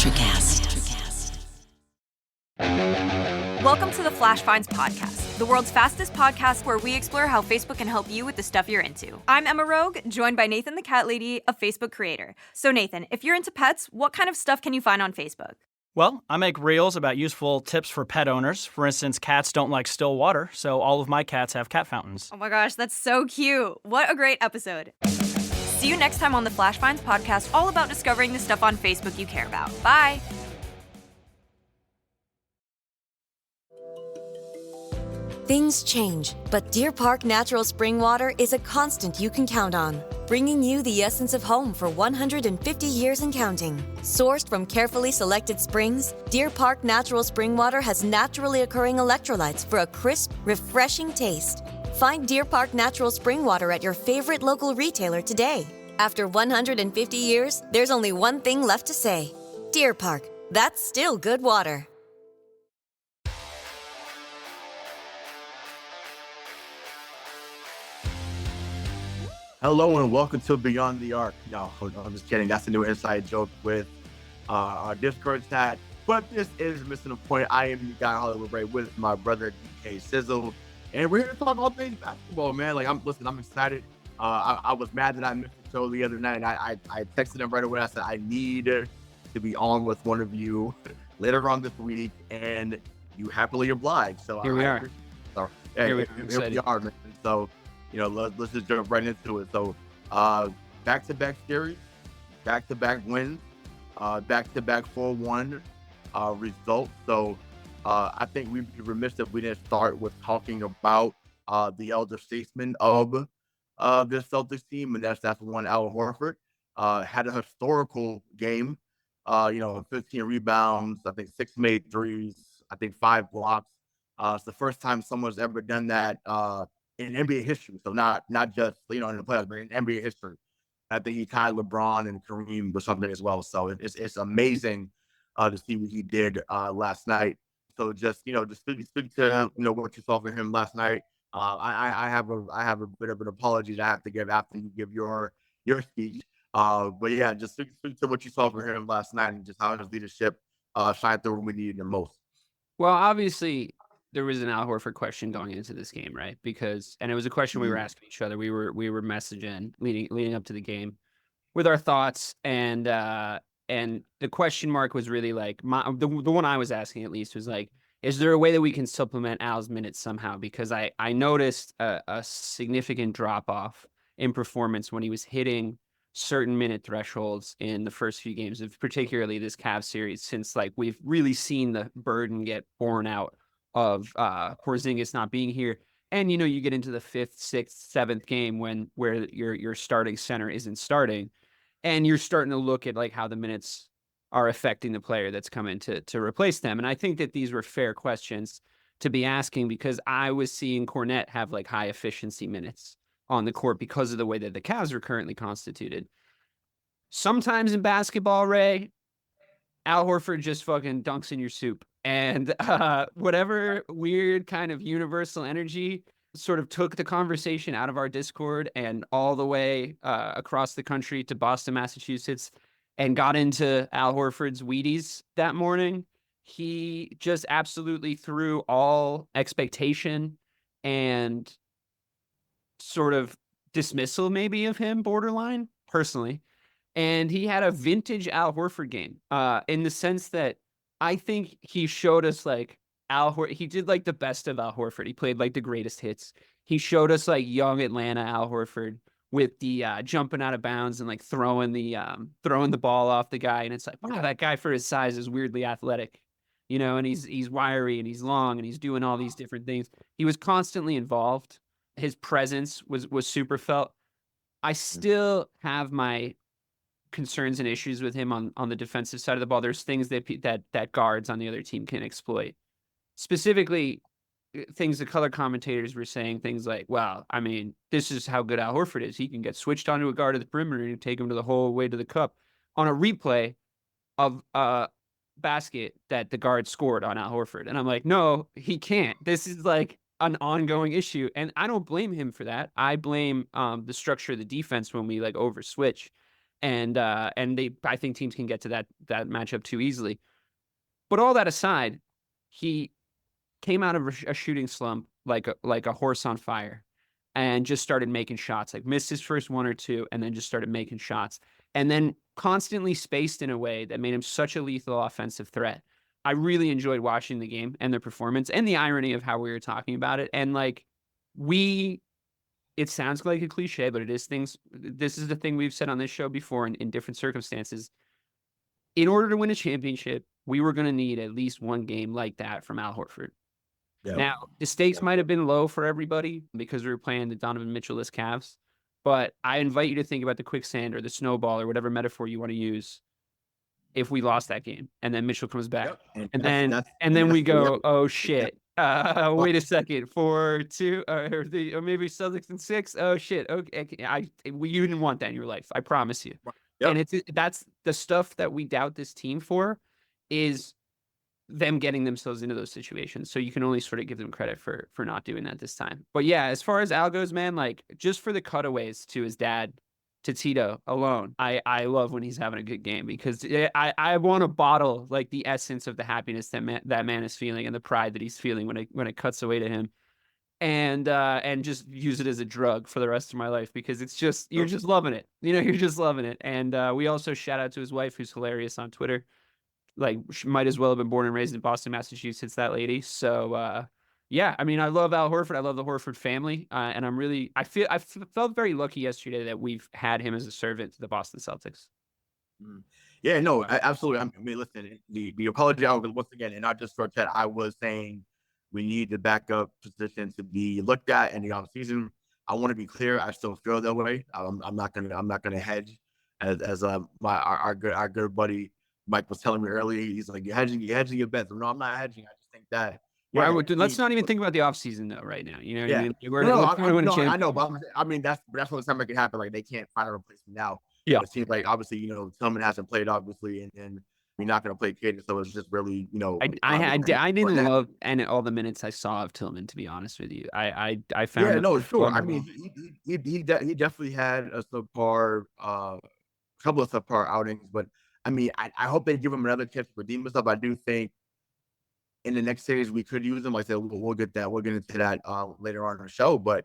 Electricast. Welcome to the Flash Finds podcast, the world's fastest podcast where we explore how Facebook can help you with the stuff you're into. I'm Emma Rogue, joined by Nathan the Cat Lady, a Facebook creator. So Nathan, if you're into pets, what kind of stuff can you find on Facebook? Well, I make reels about useful tips for pet owners. For instance, cats don't like still water, so all of my cats have cat fountains. Oh my gosh, that's so cute. What a great episode. See you next time on the Flash Finds podcast, all about discovering the stuff on Facebook you care about. Bye. Things change, but Deer Park Natural Spring Water is a constant you can count on, bringing you the essence of home for 150 years and counting. Sourced from carefully selected springs, Deer Park Natural Spring Water has naturally occurring electrolytes for a crisp, refreshing taste. Find Deer Park Natural Spring Water at your favorite local retailer today. After 150 years, there's only one thing left to say. Deer Park, that's still good water. Hello and welcome to Beyond the Arc. No, I'm just kidding. That's a new inside joke with our Discord chat. But this is missing the point. I am the guy Hollywood Ray with my brother D.K. Sizzle, and we're here to talk all things basketball, man. Like I'm excited. I was mad that I missed the show the other night, and I texted him right away. I said I need to be on with one of you later on this week, and you happily obliged. So here we are. So here we are, man. So. Let's just jump right into it. So, back-to-back series, back-to-back wins, back-to-back 4-1 results. So, I think we'd be remiss if we didn't start with talking about the elder statesman of this Celtics team, and that's one Al Horford. Had a historical game. 15 rebounds, I think 6 made threes, I think 5 blocks. It's the first time someone's ever done that. In NBA history, so not just in the playoffs, but in NBA history. I think he tied LeBron and Kareem with something as well. So it's amazing to see what he did last night. So just speak to what you saw from him last night. I have a bit of an apology that I have to give after you give your speech. But yeah, just speak to what you saw from him last night and just how his leadership shined through when we needed him most. Well, obviously, there was an Al Horford question going into this game, right? And it was a question we were asking each other. We were messaging leading up to the game with our thoughts, and the question mark was really like the one I was asking at least was like, is there a way that we can supplement Al's minutes somehow? Because I noticed a significant drop off in performance when he was hitting certain minute thresholds in the first few games of particularly this Cavs series, since like we've really seen the burden get borne out of Porzingis not being here. And, you get into the 5th, 6th, 7th game where your starting center isn't starting, and you're starting to look at like how the minutes are affecting the player that's come in to replace them. And I think that these were fair questions to be asking, because I was seeing Cornet have like high efficiency minutes on the court because of the way that the Cavs are currently constituted. Sometimes in basketball, Ray, Al Horford just fucking dunks in your soup. And whatever weird kind of universal energy sort of took the conversation out of our Discord and all the way across the country to Boston, Massachusetts, and got into Al Horford's Wheaties that morning. He just absolutely threw all expectation and sort of dismissal maybe of him, borderline, personally. And he had a vintage Al Horford game in the sense that I think he showed us like he did like the best of Al Horford. He played like the greatest hits. He showed us like young Atlanta Al Horford with the jumping out of bounds and like throwing the ball off the guy. And it's like, wow, that guy for his size is weirdly athletic, and he's wiry and he's long and he's doing all these different things. He was constantly involved. His presence was super felt. I still have my concerns and issues with him on the defensive side of the ball. There's things that guards on the other team can exploit. Specifically, things the color commentators were saying, things like, well, I mean, this is how good Al Horford is. He can get switched onto a guard at the perimeter and take him to the whole way to the cup on a replay of a basket that the guard scored on Al Horford. And I'm like, no, he can't. This is like an ongoing issue. And I don't blame him for that. I blame the structure of the defense when we like over switch. and I think teams can get to that matchup too easily. But all that aside, he came out of a shooting slump like a horse on fire, and just started making shots. Like missed his first one or two, and then just started making shots, and then constantly spaced in a way that made him such a lethal offensive threat. I really enjoyed watching the game and the performance and the irony of how we were talking about it. And like it sounds like a cliche, but it is things. This is the thing we've said on this show before in different circumstances. In order to win a championship, we were going to need at least one game like that from Al Horford. Yep. Now, the stakes might have been low for everybody because we were playing the Donovan Mitchell-less Cavs, but I invite you to think about the quicksand or the snowball or whatever metaphor you want to use if we lost that game and then Mitchell comes back. Yep. And then we go, oh shit. Wait a second, 4-2 or maybe Celtics in 6. Oh shit. Okay. You didn't want that in your life. I promise you. Yep. And that's the stuff that we doubt this team for, is them getting themselves into those situations. So you can only sort of give them credit for not doing that this time. But yeah, as far as Al goes, man, like just for the cutaways to his dad, to Tito alone, I love when he's having a good game, because I want to bottle like the essence of the happiness that man is feeling and the pride that he's feeling when it cuts away to him, and just use it as a drug for the rest of my life, because it's just, you're just loving it. You're just loving it. And we also shout out to his wife, who's hilarious on Twitter. Like, she might as well have been born and raised in Boston, Massachusetts, that lady. So yeah, I mean, I love Al Horford. I love the Horford family. And I felt very lucky yesterday that we've had him as a servant to the Boston Celtics. Yeah, no, absolutely. I mean, listen, the apology, once again, and not just for Chet, I was saying we need the backup position to be looked at in the offseason. I want to be clear. I still feel that way. I'm not gonna hedge, as our good buddy Mike was telling me earlier. He's like, you're hedging your bets. No, I'm not hedging. I just think that. Yeah, let's not even think about the offseason though right now. You know what I mean? I know, but I mean that's what time it can happen. Like, they can't find a replacement now. Yeah, it seems like obviously Tillman hasn't played, obviously, and we're not going to play Tatum, so it's just really I didn't love all the minutes I saw of Tillman, to be honest with you. I found sure. I mean, he definitely had a couple of subpar outings, but I mean, I hope they give him another chance to redeem himself. I do think in the next series we could use him. Like I said, we'll get into that later on in the show. But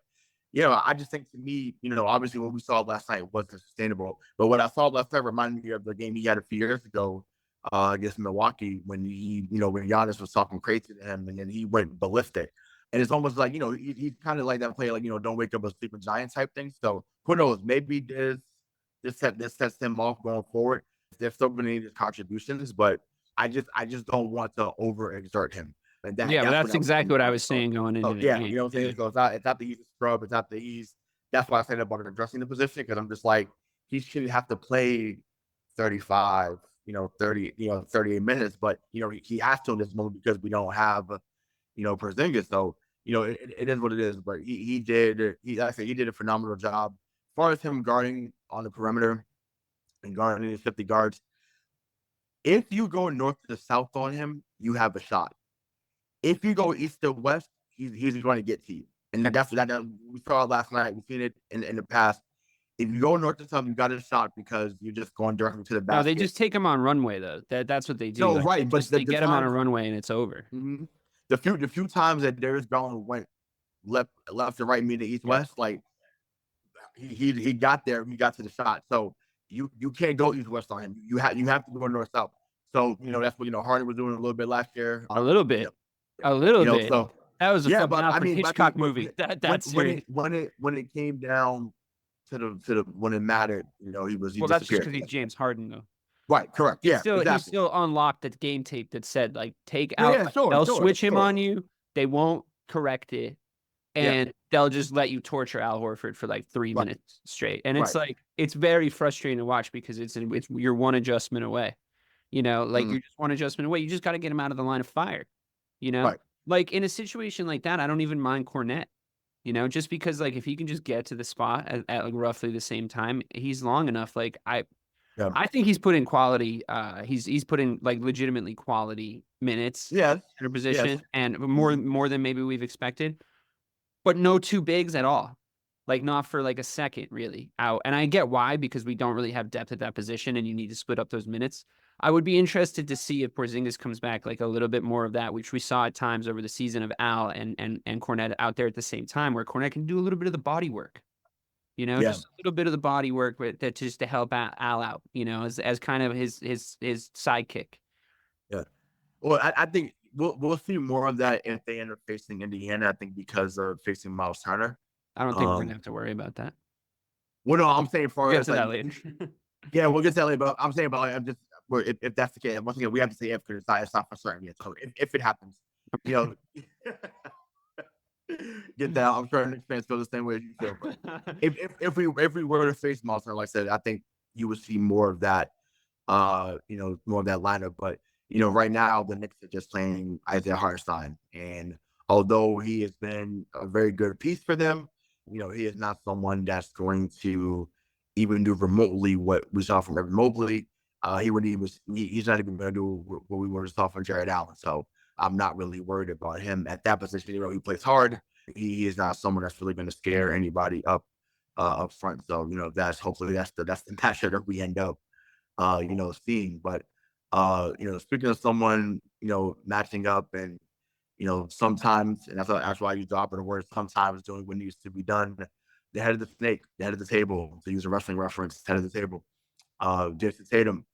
I just think, to me, obviously what we saw last night wasn't sustainable. But what I saw last night reminded me of the game he had a few years ago against Milwaukee, when when Giannis was talking crazy to him, and then he went ballistic. And it's almost like he's kind of like that player, like don't wake up a sleeping giant type thing. So who knows? Maybe this sets him off going forward. They're still going to need his contributions, but I just don't want to overexert him. And that's exactly what I was saying going into the game. You know what I'm saying? So it's not that he's a scrub. It's not that he's. That's why I said about addressing the position, because I'm just like, he shouldn't have to play 35, 30, 38 minutes, but he has to in this moment because we don't have, Porzingis. So it is what it is. But he did a phenomenal job as far as him guarding on the perimeter and guarding his 50 guards. If you go north to south on him, you have a shot. If you go east to west, he's going to get to you. And that's that we saw last night. We've seen it in the past. If you go north to south, you got a shot because you're just going directly to the basket. No, they just take him on runway, though. That's what they do. No, right. But they get him on a runway and it's over. Mm-hmm. The few times that Darius Garland went left to right, meaning east west, like he got there, he got to the shot. So you can't go east west on him. You have to go north south. So that's what Harden was doing a little bit last year. A little bit. A little bit. So that was a Hitchcock movie. That's when it came down to the when it mattered, he was. Well, that's just because he's James Harden, though. Right. Correct. Yeah. He still unlocked the game tape that said, like, take out. They'll switch him on you. They won't correct it, and they'll just let you torture Al Horford for like 3 minutes straight. And it's like, it's very frustrating to watch because it's you're one adjustment away. You're just one adjustment away. You just got to get him out of the line of fire. Like in a situation like that, I don't even mind Cornette. Just because, like, if he can just get to the spot at like roughly the same time, he's long enough. Like I think he's put in quality. He's put in like legitimately quality minutes. Yeah, in a position and more than maybe we've expected. But no two bigs at all. like not for like a second really out. And I get why, because we don't really have depth at that position and you need to split up those minutes. I would be interested to see if Porzingis comes back, like a little bit more of that, which we saw at times over the season of Al and Cornette out there at the same time, where Cornette can do a little bit of the body work, just a little bit of the body work that just to help Al out, as kind of his sidekick. Yeah. Well, I think we'll see more of that if they end up facing Indiana. I think because they're facing Miles Turner. I don't think we're gonna have to worry about that. Well, no, I'm saying for we'll get to that later. Yeah, we'll get to that later. But I'm saying about I'm just if that's the case, once again, we have to say if because it's not for certain yet. So if it happens, get that. I'm sure Knicks fans feel the same way as you feel. But if we were to face Miles Turner, like I said, I think you would see more of that. More of that lineup. But right now the Knicks are just playing Isaiah Hartenstein, and although he has been a very good piece for them, he is not someone that's going to even do remotely what we saw from Evan Mobley. He's not even going to do what we were saw from Jared Allen. So I'm not really worried about him at that position. He plays hard. He is not someone that's really going to scare anybody up front. So that's hopefully that's the matchup that we end up seeing. But speaking of someone matching up and sometimes, and that's why I use the operative word, sometimes doing what needs to be done. The head of the snake, the head of the table, to use a wrestling reference, head of the table. Jayson Tatum,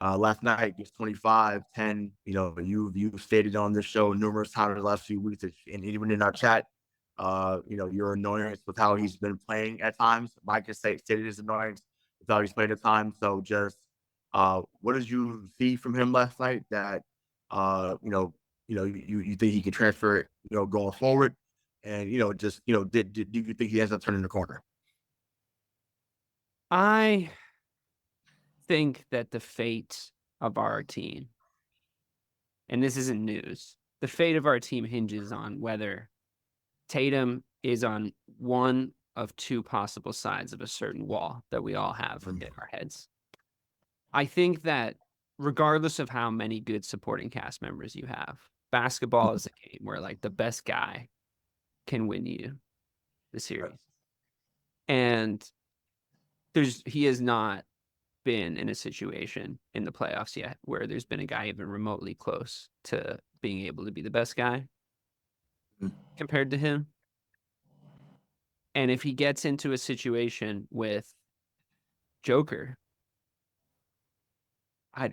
last night, gets 25, 10. You've stated on this show numerous times in the last few weeks, and even in our chat, your annoyance with how he's been playing at times. Mike has stated his annoyance with how he's played at times. So just, what did you see from him last night that, you think he can transfer it, going forward? And, do you think he ends up turning the corner? I think that the fate of our team, and this isn't news, the fate of our team hinges on whether Tatum is on one of two possible sides of a certain wall that we all have in our heads. I think that regardless of how many good supporting cast members you have, basketball is a game where like the best guy can win you the series. And he has not been in a situation in the playoffs yet where there's been a guy even remotely close to being able to be the best guy compared to him. And if he gets into a situation with Joker, I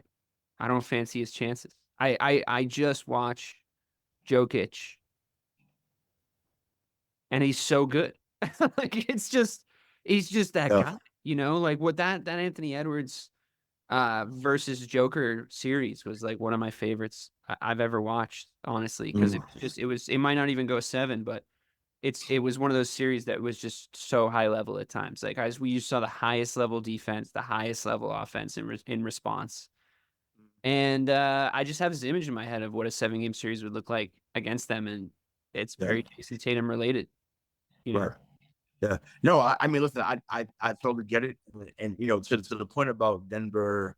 don't fancy his chances. I just watch Jokic, and he's so good. Like he's just that guy, like what that Anthony Edwards versus Joker series was like one of my favorites I've ever watched, honestly, because it might not even go 7, but it was one of those series that was just so high level at times. Like we saw the highest level defense, the highest level offense in response. And I just have this image in my head of what a 7-game series would look like against them, and it's very Jayson Tatum related. Right. Yeah. No, I mean, listen, I totally get it, and to the point about Denver,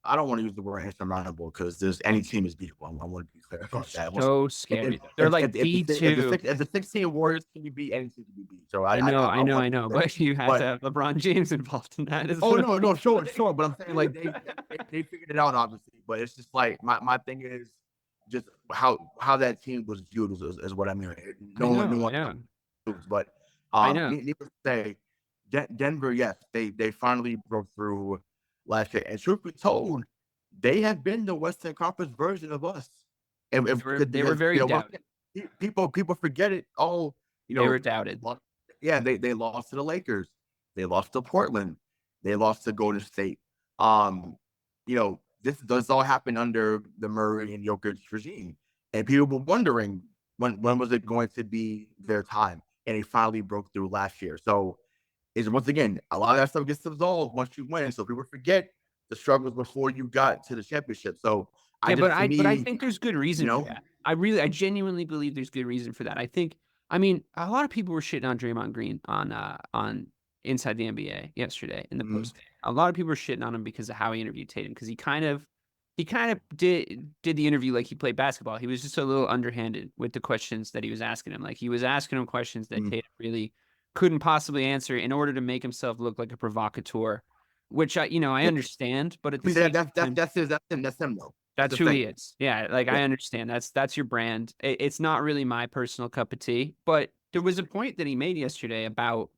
I don't want to use the word insurmountable because there's any team is beatable. I want to be clear about that. So scary. They're like B2. If the 16 Warriors can be any team can be beat. So I know. But you have to have LeBron James involved in that. No, sure. But I'm saying like they figured it out, obviously. But it's just like my thing is just how that team was viewed is what I mean. No one. But I know. Needless to say, Denver, yes, they finally broke through last year. And truth be told, they have been the Western Conference version of us. And they were very doubted. People forget it. Oh, they were doubted. Yeah, they lost to the Lakers. They lost to Portland. They lost to Golden State. This does all happen under the Murray and Jokic regime. And people were wondering when was it going to be their time? And they finally broke through last year. So once again, a lot of that stuff gets resolved once you win. So people forget the struggles before you got to the championship. So I think there's good reason for that. I genuinely believe there's good reason for that. I mean, a lot of people were shitting on Draymond Green on Inside the NBA yesterday in the post. A lot of people were shitting on him because of how he interviewed Tatum, because he kind of did the interview like he played basketball. He was just a little underhanded with the questions that he was asking him. Like he was asking him questions that Tatum really couldn't possibly answer in order to make himself look like a provocateur, which I understand, but at the same time, that's him though. That's who he is. Yeah, like I understand. That's your brand. It's not really my personal cup of tea, but there was a point that he made yesterday about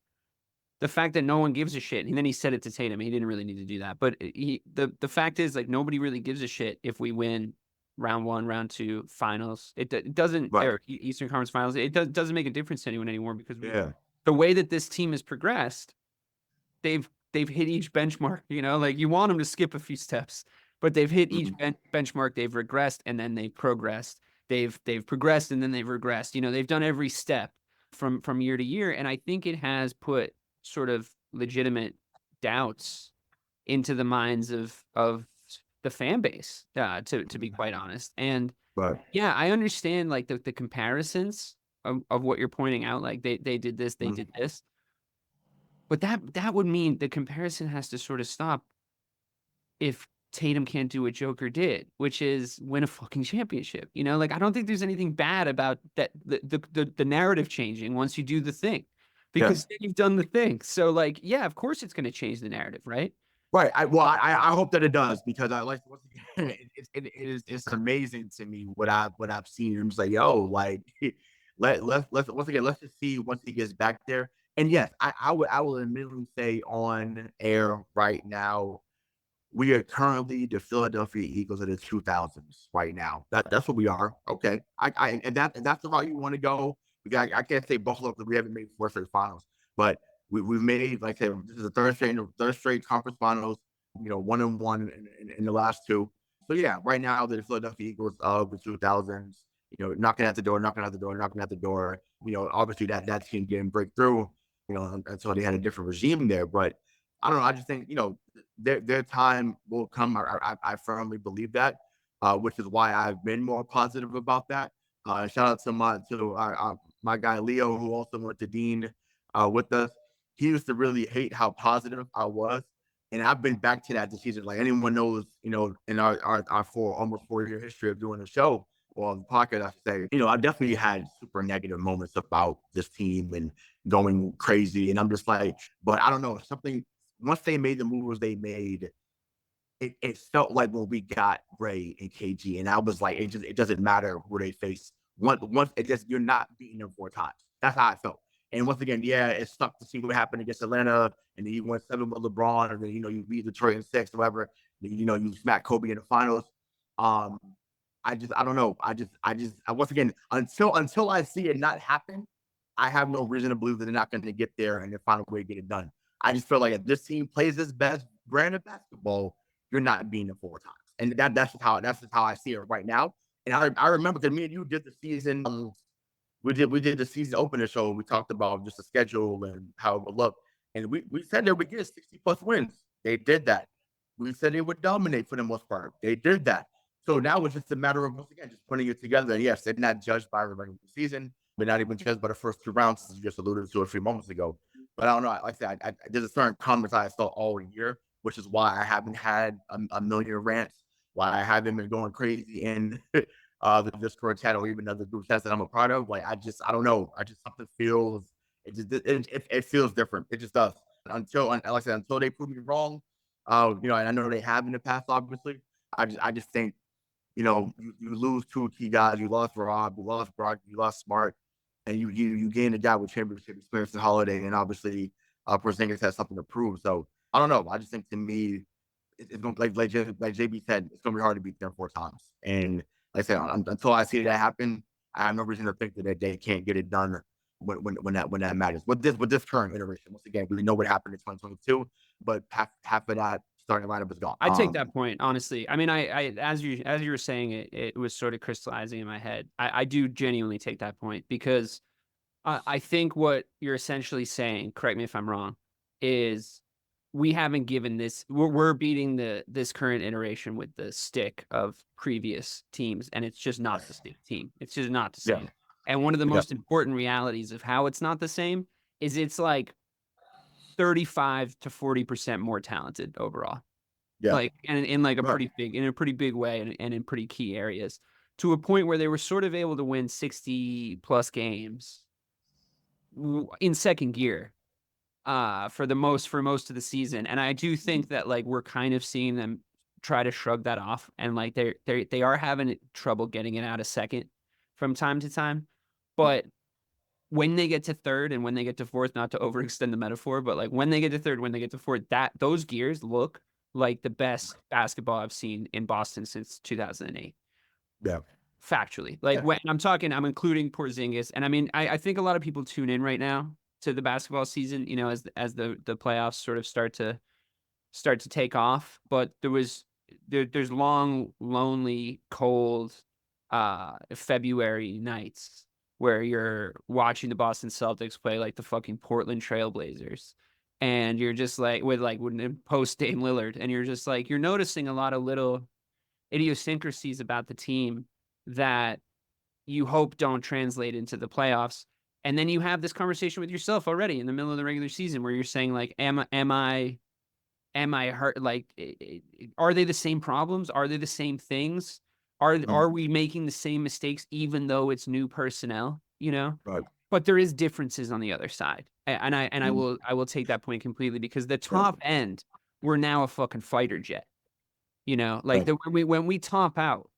the fact that no one gives a shit. And then he said it to Tatum. He didn't really need to do that. But the fact is, like, nobody really gives a shit if we win round 1, round 2, finals. It doesn't, or Eastern Conference Finals. It doesn't make a difference to anyone anymore because the way that this team has progressed, they've hit each benchmark. Like you want them to skip a few steps, but they've hit each benchmark. They've regressed and then they've progressed. They've progressed and then they've regressed. They've done every step from year to year, and I think it has put sort of legitimate doubts into the minds of the fan base, to be quite honest. And yeah, I understand like the comparisons of what you're pointing out. Like they did this, they did this, but that would mean the comparison has to sort of stop if Tatum can't do what Joker did, which is win a fucking championship. Like I don't think there's anything bad about that. The narrative changing once you do the thing. Because you've done the thing. So, like, yeah, of course it's going to change the narrative, right? Right. I hope that it does, because I like, once again, it's amazing to me what I've seen. I'm just like, yo, like, let's once again, let's just see once he gets back there. And yes, I will admittedly say on air right now, we are currently the Philadelphia Eagles of the 2000s right now. That's what we are. Okay. And that's the route you want to go. I can't say Buffalo because we haven't made 4 straight finals, but we've made, like I said, this is the third straight conference finals. 1-1 in the last 2. So yeah, right now the Philadelphia Eagles of the 2000s. Knocking at the door. Obviously that team didn't break through. Until they had a different regime there. But I don't know. I just think their time will come. I firmly believe that, which is why I've been more positive about that. Shout out to my guy Leo, who also went to Dean with us. He used to really hate how positive I was, and I've been back to that this season. Like anyone knows, in our almost 4-year history of doing the show or the podcast, I should say, I definitely had super negative moments about this team and going crazy. And I'm just like, but I don't know, something once they made the moves they made. It felt like when we got Ray and KG, and I was like, it doesn't matter who they face. Once it just, you're not beating them 4 times. That's how I felt. And once again, yeah, it sucked to see what happened against Atlanta, and then you went 7 with LeBron, and then you beat Detroit in 6, whatever. You smack Kobe in the finals. I don't know. Once again, until I see it not happen, I have no reason to believe that they're not going to get there and they find a way to get it done. I just feel like if this team plays its best brand of basketball, you're not beating them 4 times. And that's just how I see it right now. And I remember, because me and you did the season, we did the season opener show. We talked about just the schedule and how it would look. And we said they would get 60+ wins. They did that. We said they would dominate for the most part. They did that. So now it's just a matter of, once again, just putting it together. And yes, they're not judged by the regular season, but not even judged by the first 2 rounds, as you just alluded to a few moments ago. But I don't know. Like I said, there's a certain comments I saw all year, which is why I haven't had a million rants, why I haven't been going crazy in the Discord chat or even other group chats that I'm a part of. Like, I don't know. Something feels, it feels different. It just does. Until they prove me wrong, and I know they have in the past, obviously. I just think, you lose 2 key guys. You lost Rob, you lost Brock, you lost Smart, and you gain a guy with championship experience in Holiday, and obviously Porzingis has something to prove. So I don't know. I just think, to me, it's going to, like JB said, it's going to be hard to beat them 4 times. And like I said, until I see that happen, I have no reason to think that they can't get it done when that matters. With this current iteration, once again, we know what happened in 2022, but half of that starting lineup is gone. I take that point, honestly. I mean, I as you were saying it, it was sort of crystallizing in my head. I do genuinely take that point, because I think what you're essentially saying, correct me if I'm wrong, is we haven't given this. We're beating this current iteration with the stick of previous teams, and it's just not the stick team. It's just not the same. Yeah. And one of the most important realities of how it's not the same is it's like 35 to 40% more talented overall. Yeah. Like, and in like a pretty big way, and in pretty key areas, to a point where they were sort of able to win 60+ games in second gear for most of the season. And I do think that like we're kind of seeing them try to shrug that off, and like they are having trouble getting it out of second from time to time. But when they get to third and when they get to fourth, not to overextend the metaphor, but like when they get to third, when they get to fourth, that those gears look like the best basketball I've seen in Boston since 2008. Yeah. Factually. Like when I'm including Porzingis. And I mean, I think a lot of people tune in right now to the basketball season, you know, as the playoffs sort of start to take off. But there's long, lonely, cold February nights where you're watching the Boston Celtics play like the fucking Portland Trailblazers. And you're just like when post Dame Lillard, and you're just like, you're noticing a lot of little idiosyncrasies about the team that you hope don't translate into the playoffs. And then you have this conversation with yourself already in the middle of the regular season where you're saying like, am I hurt? Like, are they the same problems? Are they the same things? Are we making the same mistakes, even though it's new personnel, you know? Right. But there is differences on the other side. And I will take that point completely, because the top end, we're now a fucking fighter jet, you know, like when we top out,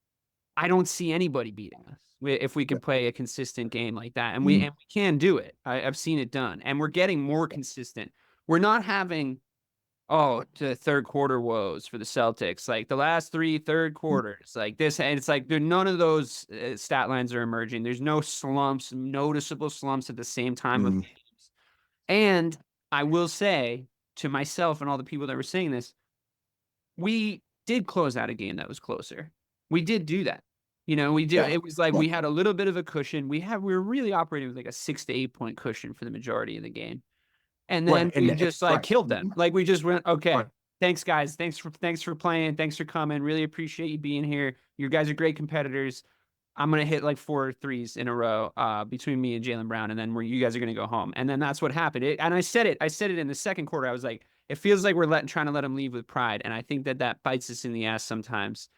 I don't see anybody beating us if we can play a consistent game like that. And we can do it. I've seen it done, and we're getting more consistent. We're not having, to third quarter woes for the Celtics, like the last 3 third quarters, like this. And it's like none of those stat lines are emerging. There's no slumps, noticeable slumps at the same time of games. And I will say to myself and all the people that were saying this, we did close out a game that was closer. We did do that. You know, we did. Yeah. It was like we had a little bit of a cushion. We were really operating with like a 6 to 8 point cushion for the majority of the game. And then we just killed them. Like we just went, okay, thanks guys. Thanks for playing. Thanks for coming. Really appreciate you being here. You guys are great competitors. I'm going to hit like 4 threes in a row between me and Jaylen Brown. And then you guys are going to go home. And then that's what happened. And I said it in the second quarter. I was like, it feels like we're trying to let them leave with pride. And I think that bites us in the ass sometimes.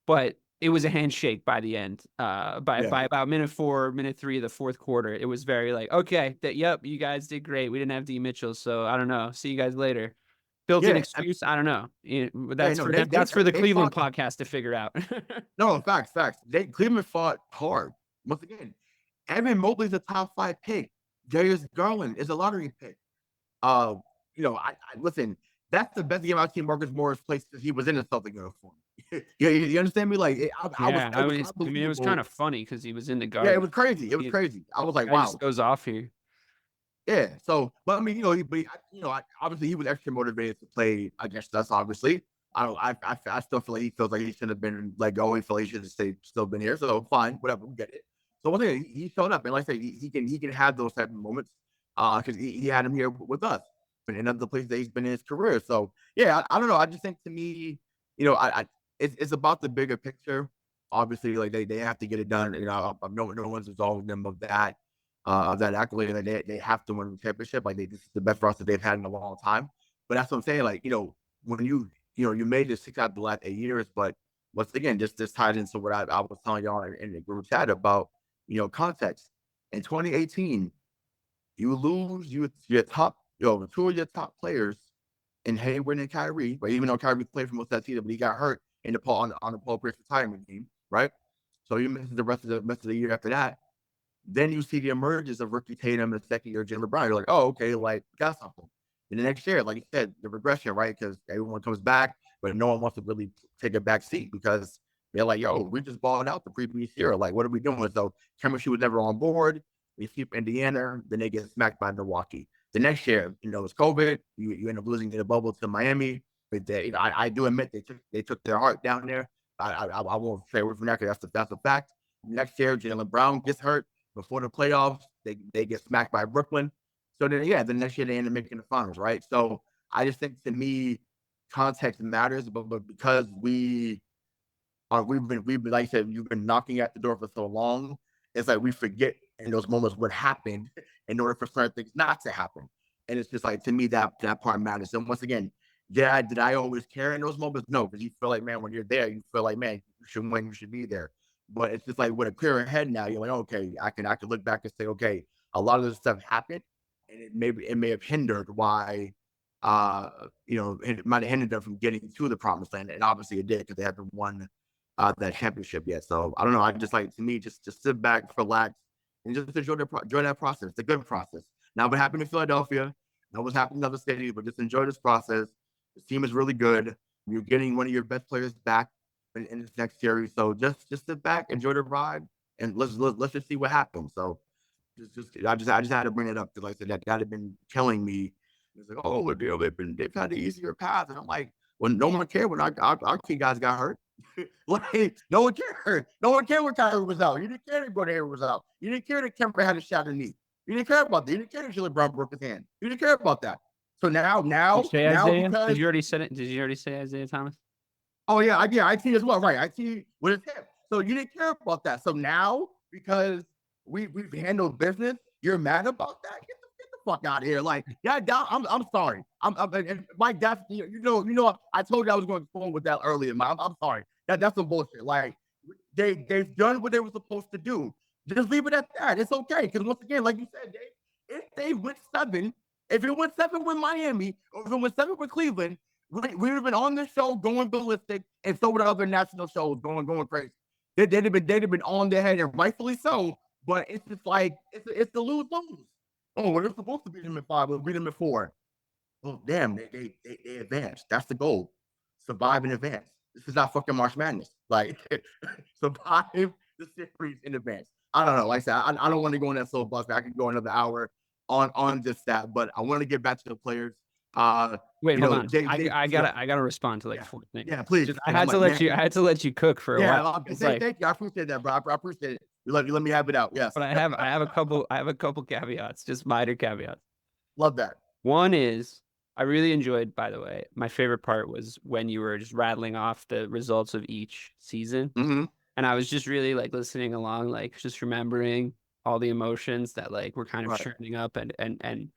But it was a handshake by the end. By about minute 4, minute 3 of the fourth quarter, it was very like, okay, yep, you guys did great. We didn't have D Mitchell, so I don't know. See you guys later. Built-in excuse, I don't know. That's for the Cleveland podcast to figure out. No, facts. Cleveland fought hard. Once again, Evan Mobley's a top 5 pick. Darius Garland is a lottery pick. I listen. That's the best game I've seen Marcus Morris play since he was in the Celtic uniform. You understand me? Like, it was kind of funny because he was in the guard. Yeah, it was crazy. I was like, wow, just goes off here. Yeah. So, but I mean, obviously he was extra motivated to play against us. Obviously, I still feel like he feels like he should have been let go. He feels like he should have still been here. So fine, whatever, we get it. So one thing, he showed up, and like I say, he can have those type of moments because he had him here with us and other places that he's been in his career. So yeah, I don't know. I just think to me, it's about the bigger picture. Obviously, like they have to get it done. No one's absolving them of that accolade. Like they have to win the championship. Like this is the best roster they've had in a long time. But that's what I'm saying. Like when you made this 6 out of the last 8 years, but once again, just tied into what I was telling y'all in the group chat about context. In 2018, you lose your top 2 of your top players in Hayward and Kyrie, right? Even though Kyrie played for most of that season, but he got hurt in on the Paul Pierce retirement team, right? So you miss the rest of the year after that. Then you see the emergence of rookie Tatum in the second year, Jaylen Brown. You're like, oh, okay, like got something. And the next year, like you said, the regression, right? Because everyone comes back, but no one wants to really take a back seat because they're like, yo, we just balled out the previous year. Like, what are we doing? So chemistry was never on board. We sweep Indiana, then they get smacked by Milwaukee. The next year, it's COVID. You end up losing in the bubble to Miami. But I do admit they took their heart down there. I won't say word from that because that's a fact. Next year, Jaylen Brown gets hurt before the playoffs. They get smacked by Brooklyn. So then, the next year they end up making the finals, right? So I just think to me, context matters, but because we've been like I said, you've been knocking at the door for so long. It's like we forget in those moments what happened in order for certain things not to happen. And it's just like, to me, that part matters. And once again, did I always care in those moments? No, because you feel like, man, when you're there, you feel like, man, you should win, you should be there. But it's just like with a clearer head now, you're like, okay, I can look back and say, okay, a lot of this stuff happened, and it may have hindered why, it might have hindered them from getting to the promised land, and obviously it did because they haven't won that championship yet. So I don't know. I just like, to me, just sit back, relax, and just enjoy that process. It's a good process. Now, what happened in Philadelphia, now what's happening in other cities, but just enjoy this process. The team is really good. You're getting one of your best players back in this next series. So just sit back, enjoy the ride, and let's just see what happens. So I just had to bring it up because, like I said, that had been killing me. It's like, oh, they've had the easier path, and I'm like, well, no one cared when our key guys got hurt. Like, no one cared. No one cared when Kyrie was out. You didn't care that Gordon was out. You didn't care that Kemper had a shot in the knee. You didn't care about that. You didn't care that Jalen Brown broke his hand. You didn't care about that. So now, because, did you already say it? Did you already say Isaiah Thomas? Oh yeah, I see as well, right? I see with his hip. So you didn't care about that. So now, because we've handled business, you're mad about that? Get the fuck out of here! Like, yeah, I'm sorry. And Mike, that's I told you I was going to phone with that earlier. I'm sorry. That's some bullshit. Like, they've done what they were supposed to do. Just leave it at that. It's okay. Because once again, like you said, Dave, if they went 7, if it went 7 with Miami, or if it went 7 with Cleveland, we would have been on this show going ballistic, and so would other national shows going crazy. They'd have been on their head, and rightfully so. But it's just like it's the lose. Oh, we're supposed to beat them at 5. We'll beat them at 4. Well, damn, they advanced. That's the goal. Survive and advance. This is not fucking March Madness. Like, survive the series in advance. I don't know. Like I said, I don't want to go on that soapbox. I could go another hour on just that, but I want to get back to the players. Wait, hold on. I gotta respond to 4 things. Yeah, please. I had to let you cook for a while. Thank you. I appreciate that, bro. I appreciate it. You let me have it out. Yes. But I have a couple caveats, just minor caveats. Love that. One is, I really enjoyed, by the way, my favorite part was when you were just rattling off the results of each season. Mm-hmm. And I was just really listening along, just remembering all the emotions that were kind of churning up and kind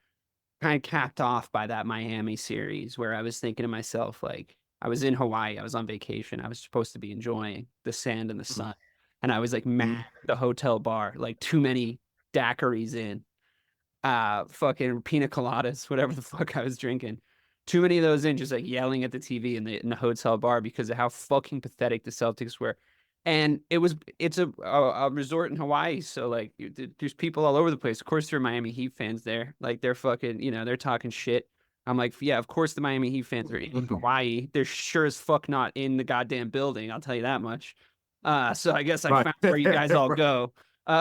of capped off by that Miami series, where I was thinking to myself, I was in Hawaii, I was on vacation, I was supposed to be enjoying the sand and the sun. And I was mad at the hotel bar, too many daiquiris in, fucking pina coladas, whatever the fuck I was drinking. Too many of those in, just yelling at the TV in the hotel bar because of how fucking pathetic the Celtics were. And it's a resort in Hawaii, so there's people all over the place. Of course, there are Miami Heat fans there. They're fucking, they're talking shit. I'm like, yeah, of course the Miami Heat fans are in Hawaii. They're sure as fuck not in the goddamn building. I'll tell you that much. So I guess I found where you guys all go.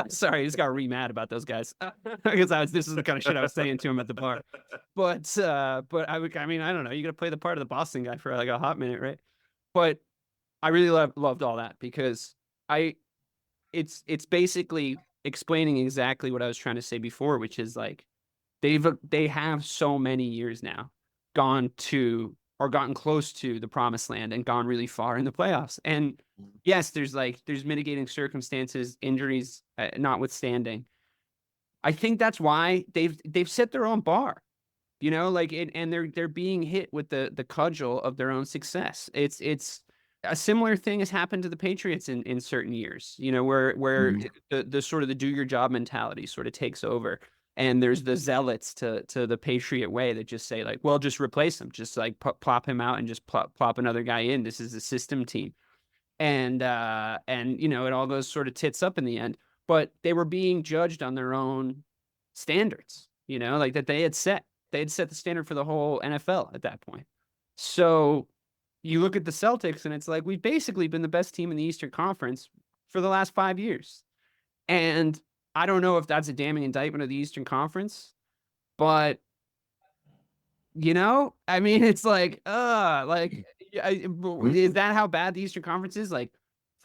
Sorry, I just got mad about those guys because this is the kind of shit I was saying to him at the bar. But I mean, I don't know. You got to play the part of the Boston guy for a hot minute, right? But I really loved all that because it's basically explaining exactly what I was trying to say before, which is they have so many years now gone to or gotten close to the promised land and gone really far in the playoffs. And yes, there's mitigating circumstances, injuries notwithstanding. I think that's why they've set their own bar, and they're being hit with the cudgel of their own success. It's a similar thing has happened to the Patriots in certain years, where the sort of the do your job mentality sort of takes over. And there's the zealots to the Patriot way that just say well, just replace him, just plop him out and just plop another guy in. This is a system team. And it all goes sort of tits up in the end, but they were being judged on their own standards, that they had set the standard for the whole NFL at that point. So you look at the Celtics and it's we've basically been the best team in the Eastern Conference for the last 5 years. And I don't know if that's a damning indictment of the Eastern Conference, but I mean, it's is that how bad the Eastern Conference is?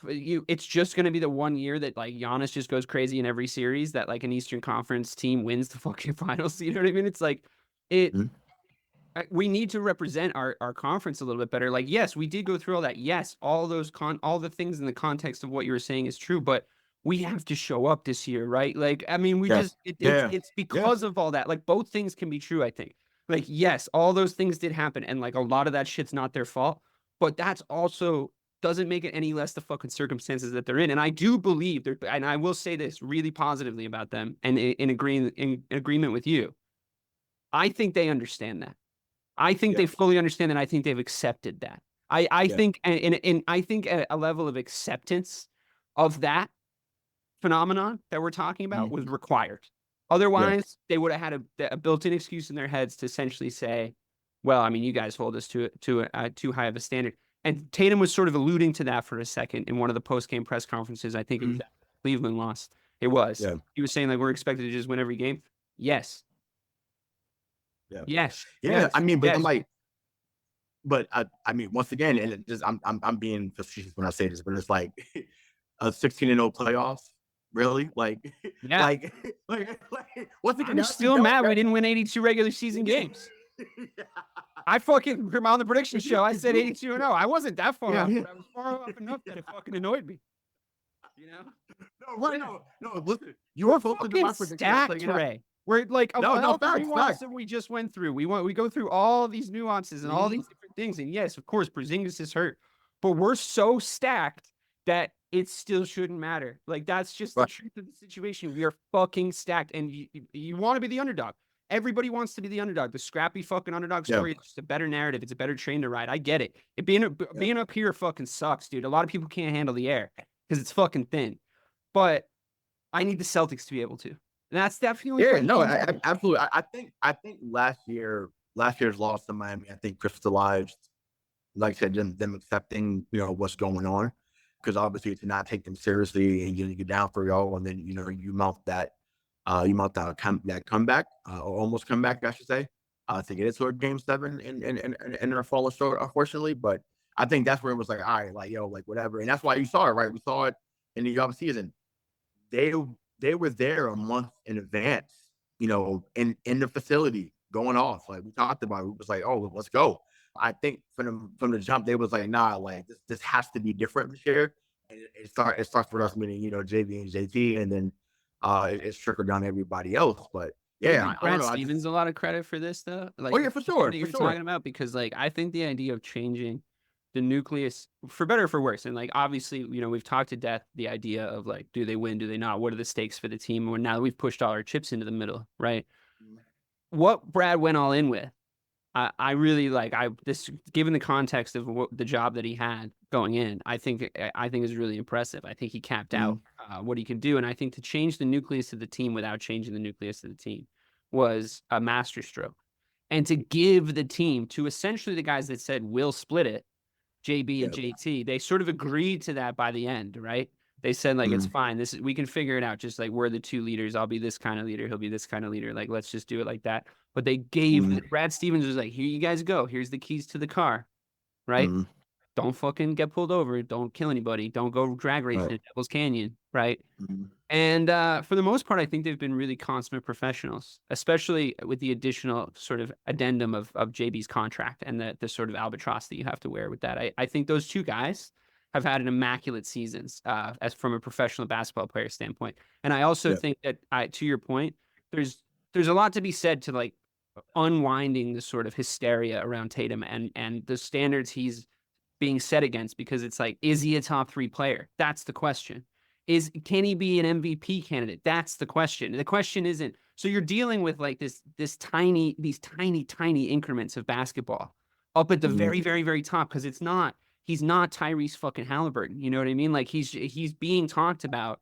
It's just going to be the one year that Giannis just goes crazy in every series that an Eastern Conference team wins the fucking finals. You know what I mean? It's we need to represent our conference a little bit better. Yes, we did go through all that. Yes, all those all the things in the context of what you were saying is true, but we have to show up this year, right? I mean, it's because of all that. Both things can be true, I think. Yes, all those things did happen, and a lot of that shit's not their fault, but that's also doesn't make it any less the fucking circumstances that they're in. And I do believe, and I will say this really positively about them, and in agreement with you, I think they understand that. I think they fully understand that. I think they've accepted that. I think, and I think a level of acceptance of that phenomenon that we're talking about was required. Otherwise, they would have had a built-in excuse in their heads to essentially say, well, I mean, you guys hold us to too high of a standard. And Tatum was sort of alluding to that for a second in one of the post-game press conferences. I think it was Cleveland lost. It was. Yeah. He was saying, like, we're expected to just win every game. Yes. Yeah. Yes. Yeah. Yes. I mean, but yes. I'm like, but I mean, once again, and it just I'm being facetious when I say this, but it's like a 16-0 playoffs. Really? Like, yeah. like what's it? I'm still mad we didn't win 82 regular season games. I fucking, on the prediction show, I said 82-0. I wasn't that far off, but I was far off enough that it fucking annoyed me. You know? No, right? No. Listen, you were fucking stacked, Ray. We're like, all the nuances that we just went through. We go through all these nuances and all these different things. And yes, of course, Porzingis is hurt, but we're so stacked that it still shouldn't matter. Like, that's just the truth of the situation. We are fucking stacked, and you want to be the underdog. Everybody wants to be the underdog. The scrappy fucking underdog story is just a better narrative. It's a better train to ride. I get it. Being up here fucking sucks, dude. A lot of people can't handle the air because it's fucking thin. But I need the Celtics to be able to. And that's definitely absolutely. I think last year's loss to Miami, I think crystallized, like I said, them accepting what's going on, because obviously to not take them seriously and you get down 3-0, and then you mount that comeback or almost comeback, I should say, to get it toward Game 7 and they're falling short, unfortunately. But I think that's where it was like, all right, like whatever, and that's why you saw it, right? We saw it in the offseason. They were there a month in advance, in the facility going off. Like we talked about, it was like, oh, let's go. I think from the jump, they was like, nah, like this has to be different this year. And it starts with us, meaning JV and JT, and then it's trickled down to everybody else. But yeah, Brad Stevens a lot of credit for this though. Like, for sure. What you're talking about, because like I think the idea of changing the nucleus, for better or for worse, and like obviously we've talked to death the idea of like, do they win, do they not, what are the stakes for the team, when now that we've pushed all our chips into the middle, right? What Brad went all in with, I really like. Given the context of the job that he had going in, I think is really impressive. I think he capped out what he can do, and I think to change the nucleus of the team without changing the nucleus of the team was a masterstroke. And to give the team to essentially the guys that said we'll split it, JB and JT, they sort of agreed to that by the end, right? They said like, it's fine. We can figure it out. Just like, we're the two leaders. I'll be this kind of leader. He'll be this kind of leader. Like, let's just do it like that. But they gave Brad Stevens was like, here you guys go. Here's the keys to the car, right? Don't fucking get pulled over. Don't kill anybody. Don't go drag racing at Devil's Canyon, right? And for the most part, I think they've been really consummate professionals, especially with the additional sort of addendum of JB's contract and the sort of albatross that you have to wear with that. I think those two guys have had an immaculate seasons as from a professional basketball player standpoint. And I also think that, to your point, there's a lot to be said to like unwinding the sort of hysteria around Tatum and the standards he's being set against, because it's like, is he a top 3 player? That's the question. Can he be an MVP candidate? That's the question. The question isn't, so you're dealing with like these tiny increments of basketball up at the very, very, very top, because he's not Tyrese fucking Halliburton. You know what I mean? Like he's being talked about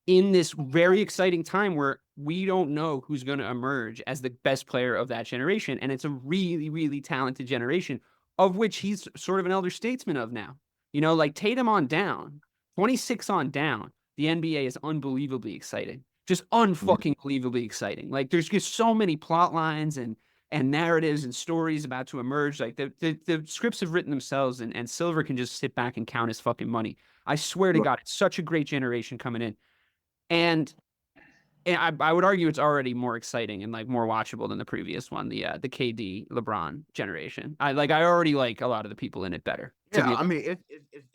in this very exciting time where we don't know who's going to emerge as the best player of that generation. And it's a really, really talented generation, of which he's sort of an elder statesman of now. Like Tatum on down, 26 on down, the NBA is unbelievably exciting. Just unfucking believably exciting. Like there's just so many plot lines and narratives and stories about to emerge. Like the scripts have written themselves, and Silver can just sit back and count his fucking money. I swear to God, it's such a great generation coming in. And I would argue it's already more exciting and like more watchable than the previous one, the KD LeBron generation. I already like a lot of the people in it better. Yeah, I mean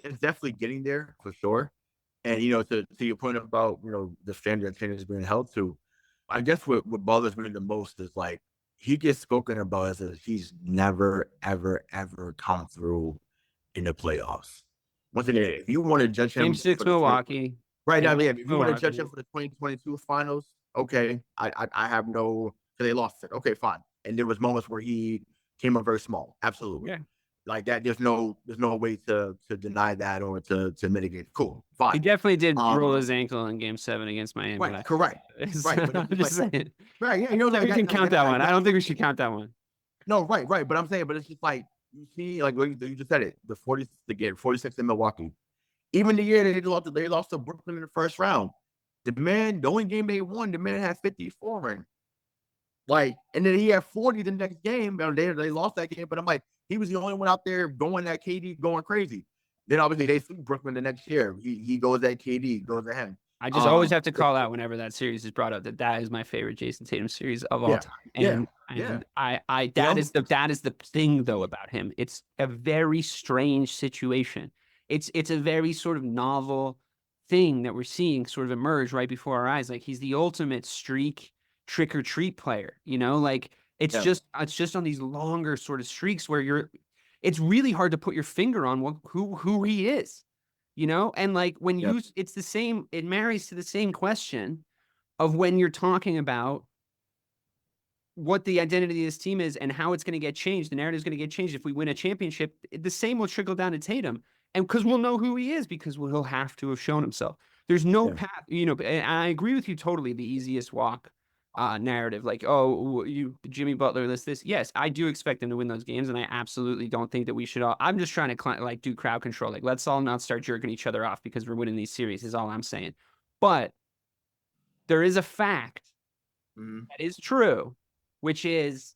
it's definitely getting there for sure. And to your point about the standard is being held to, I guess what bothers me the most is like he gets spoken about as if he's never ever come through in the playoffs. once again, if you want to judge him, Game 6 Milwaukee. Right now, yeah, if you want to judge him for the 2022 finals, okay, I have no, because they lost it. Okay, fine. And there was moments where he came up very small. Absolutely. Yeah. Like that, there's no way to deny that or to mitigate. Cool, fine. He definitely did roll his ankle in Game 7 against Miami. Right, correct. Right, but I'm just saying. Right, yeah, you know, we can count that one. I don't think we should count that one. No, right. But I'm saying, but it's just like you see, like you just said it, the 46 in Milwaukee. Even the year they lost to Brooklyn in the first round. The only game they won, the man had 54 in. Like, and then he had 40 the next game. They lost that game, but I'm like, he was the only one out there going at KD, going crazy. Then obviously they sweep Brooklyn the next year. He goes at KD, goes at him. I just always have to call out whenever that series is brought up that is my favorite Jayson Tatum series of all time. And that is the thing though about him. It's a very strange situation. It's a very sort of novel thing that we're seeing sort of emerge right before our eyes. Like he's the ultimate streak trick or treat player, you know, like it's just on these longer sort of streaks where it's really hard to put your finger on who he is, you know? And like when it's the same, it marries to the same question of when you're talking about what the identity of this team is and how it's going to get changed. The narrative is going to get changed. If we win a championship, the same will trickle down to Tatum. And because we'll know who he is because he'll have to have shown himself. There's no path, you know, and I agree with you totally. The easiest walk narrative, like, oh, Jimmy Butler, this. Yes, I do expect them to win those games. And I absolutely don't think that we should I'm just trying to like do crowd control. Like, let's all not start jerking each other off because we're winning these series is all I'm saying. But there is a fact that is true, which is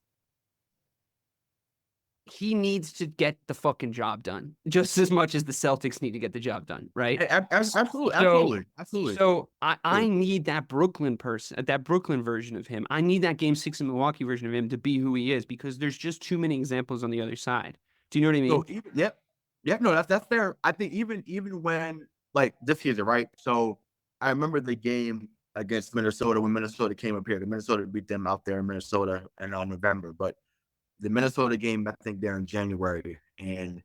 he needs to get the fucking job done just as much as the Celtics need to get the job done, right? Absolutely. So I need that Brooklyn version of him. I need that Game 6 in Milwaukee version of him to be who he is because there's just too many examples on the other side. Do you know what I mean? So no, that's fair. I think even when like this season, right? So I remember the game against Minnesota when Minnesota came up here. Minnesota beat them out there in Minnesota in November, but the Minnesota game, I think they're in January. And,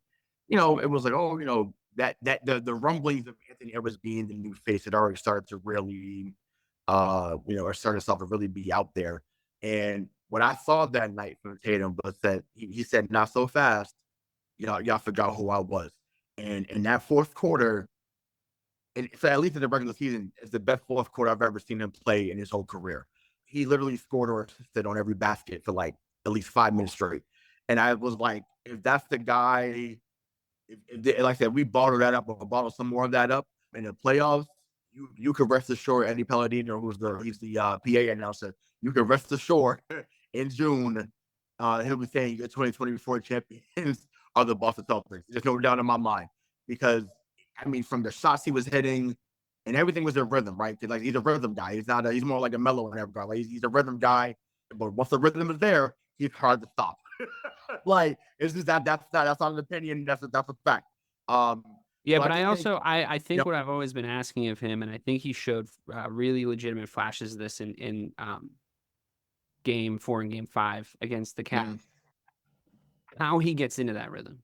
you know, it was like, oh, you know, that the rumblings of Anthony Edwards being the new face had already started to really, or started to really be out there. And what I saw that night from Tatum was that he said, not so fast, y'all forgot who I was. And in that fourth quarter, and so at least in the regular season, it's the best fourth quarter I've ever seen him play in his whole career. He literally scored or assisted on every basket for like at least 5 minutes straight. And I was like, if that's the guy, if like I said, we bottle that up or bottle some more of that up in the playoffs, you could rest assured Eddie Palladino, he's the PA announcer, you could rest assured in June, he'll be saying your 2024 champions are the Boston Celtics. There's no doubt in my mind. Because, I mean, from the shots he was hitting and everything was in rhythm, right? Like he's a rhythm guy. He's more like a mellow and everything. Like he's a rhythm guy. But once the rhythm is there, he's hard to stop. Like it's just that's not an opinion. That's a fact. But I think what I've always been asking of him, and I think he showed really legitimate flashes of this in Game 4 and Game 5 against the Cavs. How he gets into that rhythm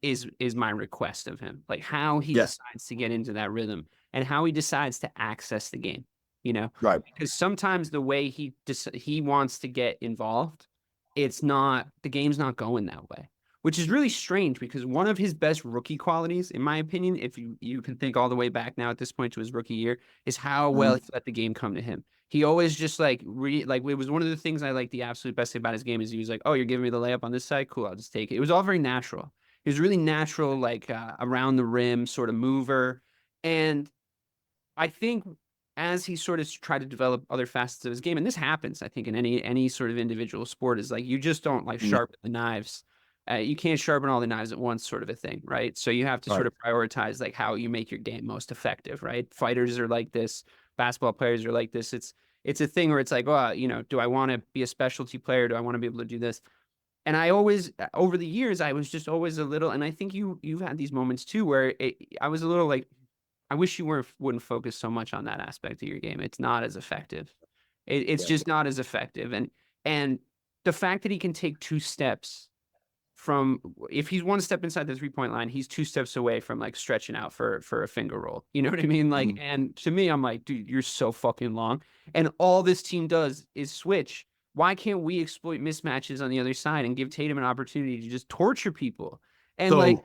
is my request of him. Like how he decides to get into that rhythm and how he decides to access the game. You know, right? Because sometimes the way he wants to get involved, the game's not going that way, which is really strange because one of his best rookie qualities, in my opinion, if you can think all the way back now at this point to his rookie year, is how well he let the game come to him. He always just like it was one of the things I like the absolute best thing about his game is he was like, oh, you're giving me the layup on this side? Cool, I'll just take it. It was all very natural. He was really natural, like around the rim sort of mover. And I think as he sort of tried to develop other facets of his game, and this happens, I think, in any sort of individual sport, is like you just don't like sharpen the knives. You can't sharpen all the knives at once, sort of a thing, right? So you have to sort of prioritize like how you make your game most effective, right? Fighters are like this, basketball players are like this. It's a thing where it's like, well, you know, do I want to be a specialty player? Do I want to be able to do this? And I always, over the years, I was just always a little, and I think you've had these moments too, where I was a little like, I wish you wouldn't focus so much on that aspect of your game. It's not as effective. It's just not as effective. And the fact that he can take 2 steps from if he's one step inside the 3-point line, he's 2 steps away from like stretching out for a finger roll. You know what I mean? Like, and to me, I'm like, dude, you're so fucking long. And all this team does is switch. Why can't we exploit mismatches on the other side and give Tatum an opportunity to just torture people? And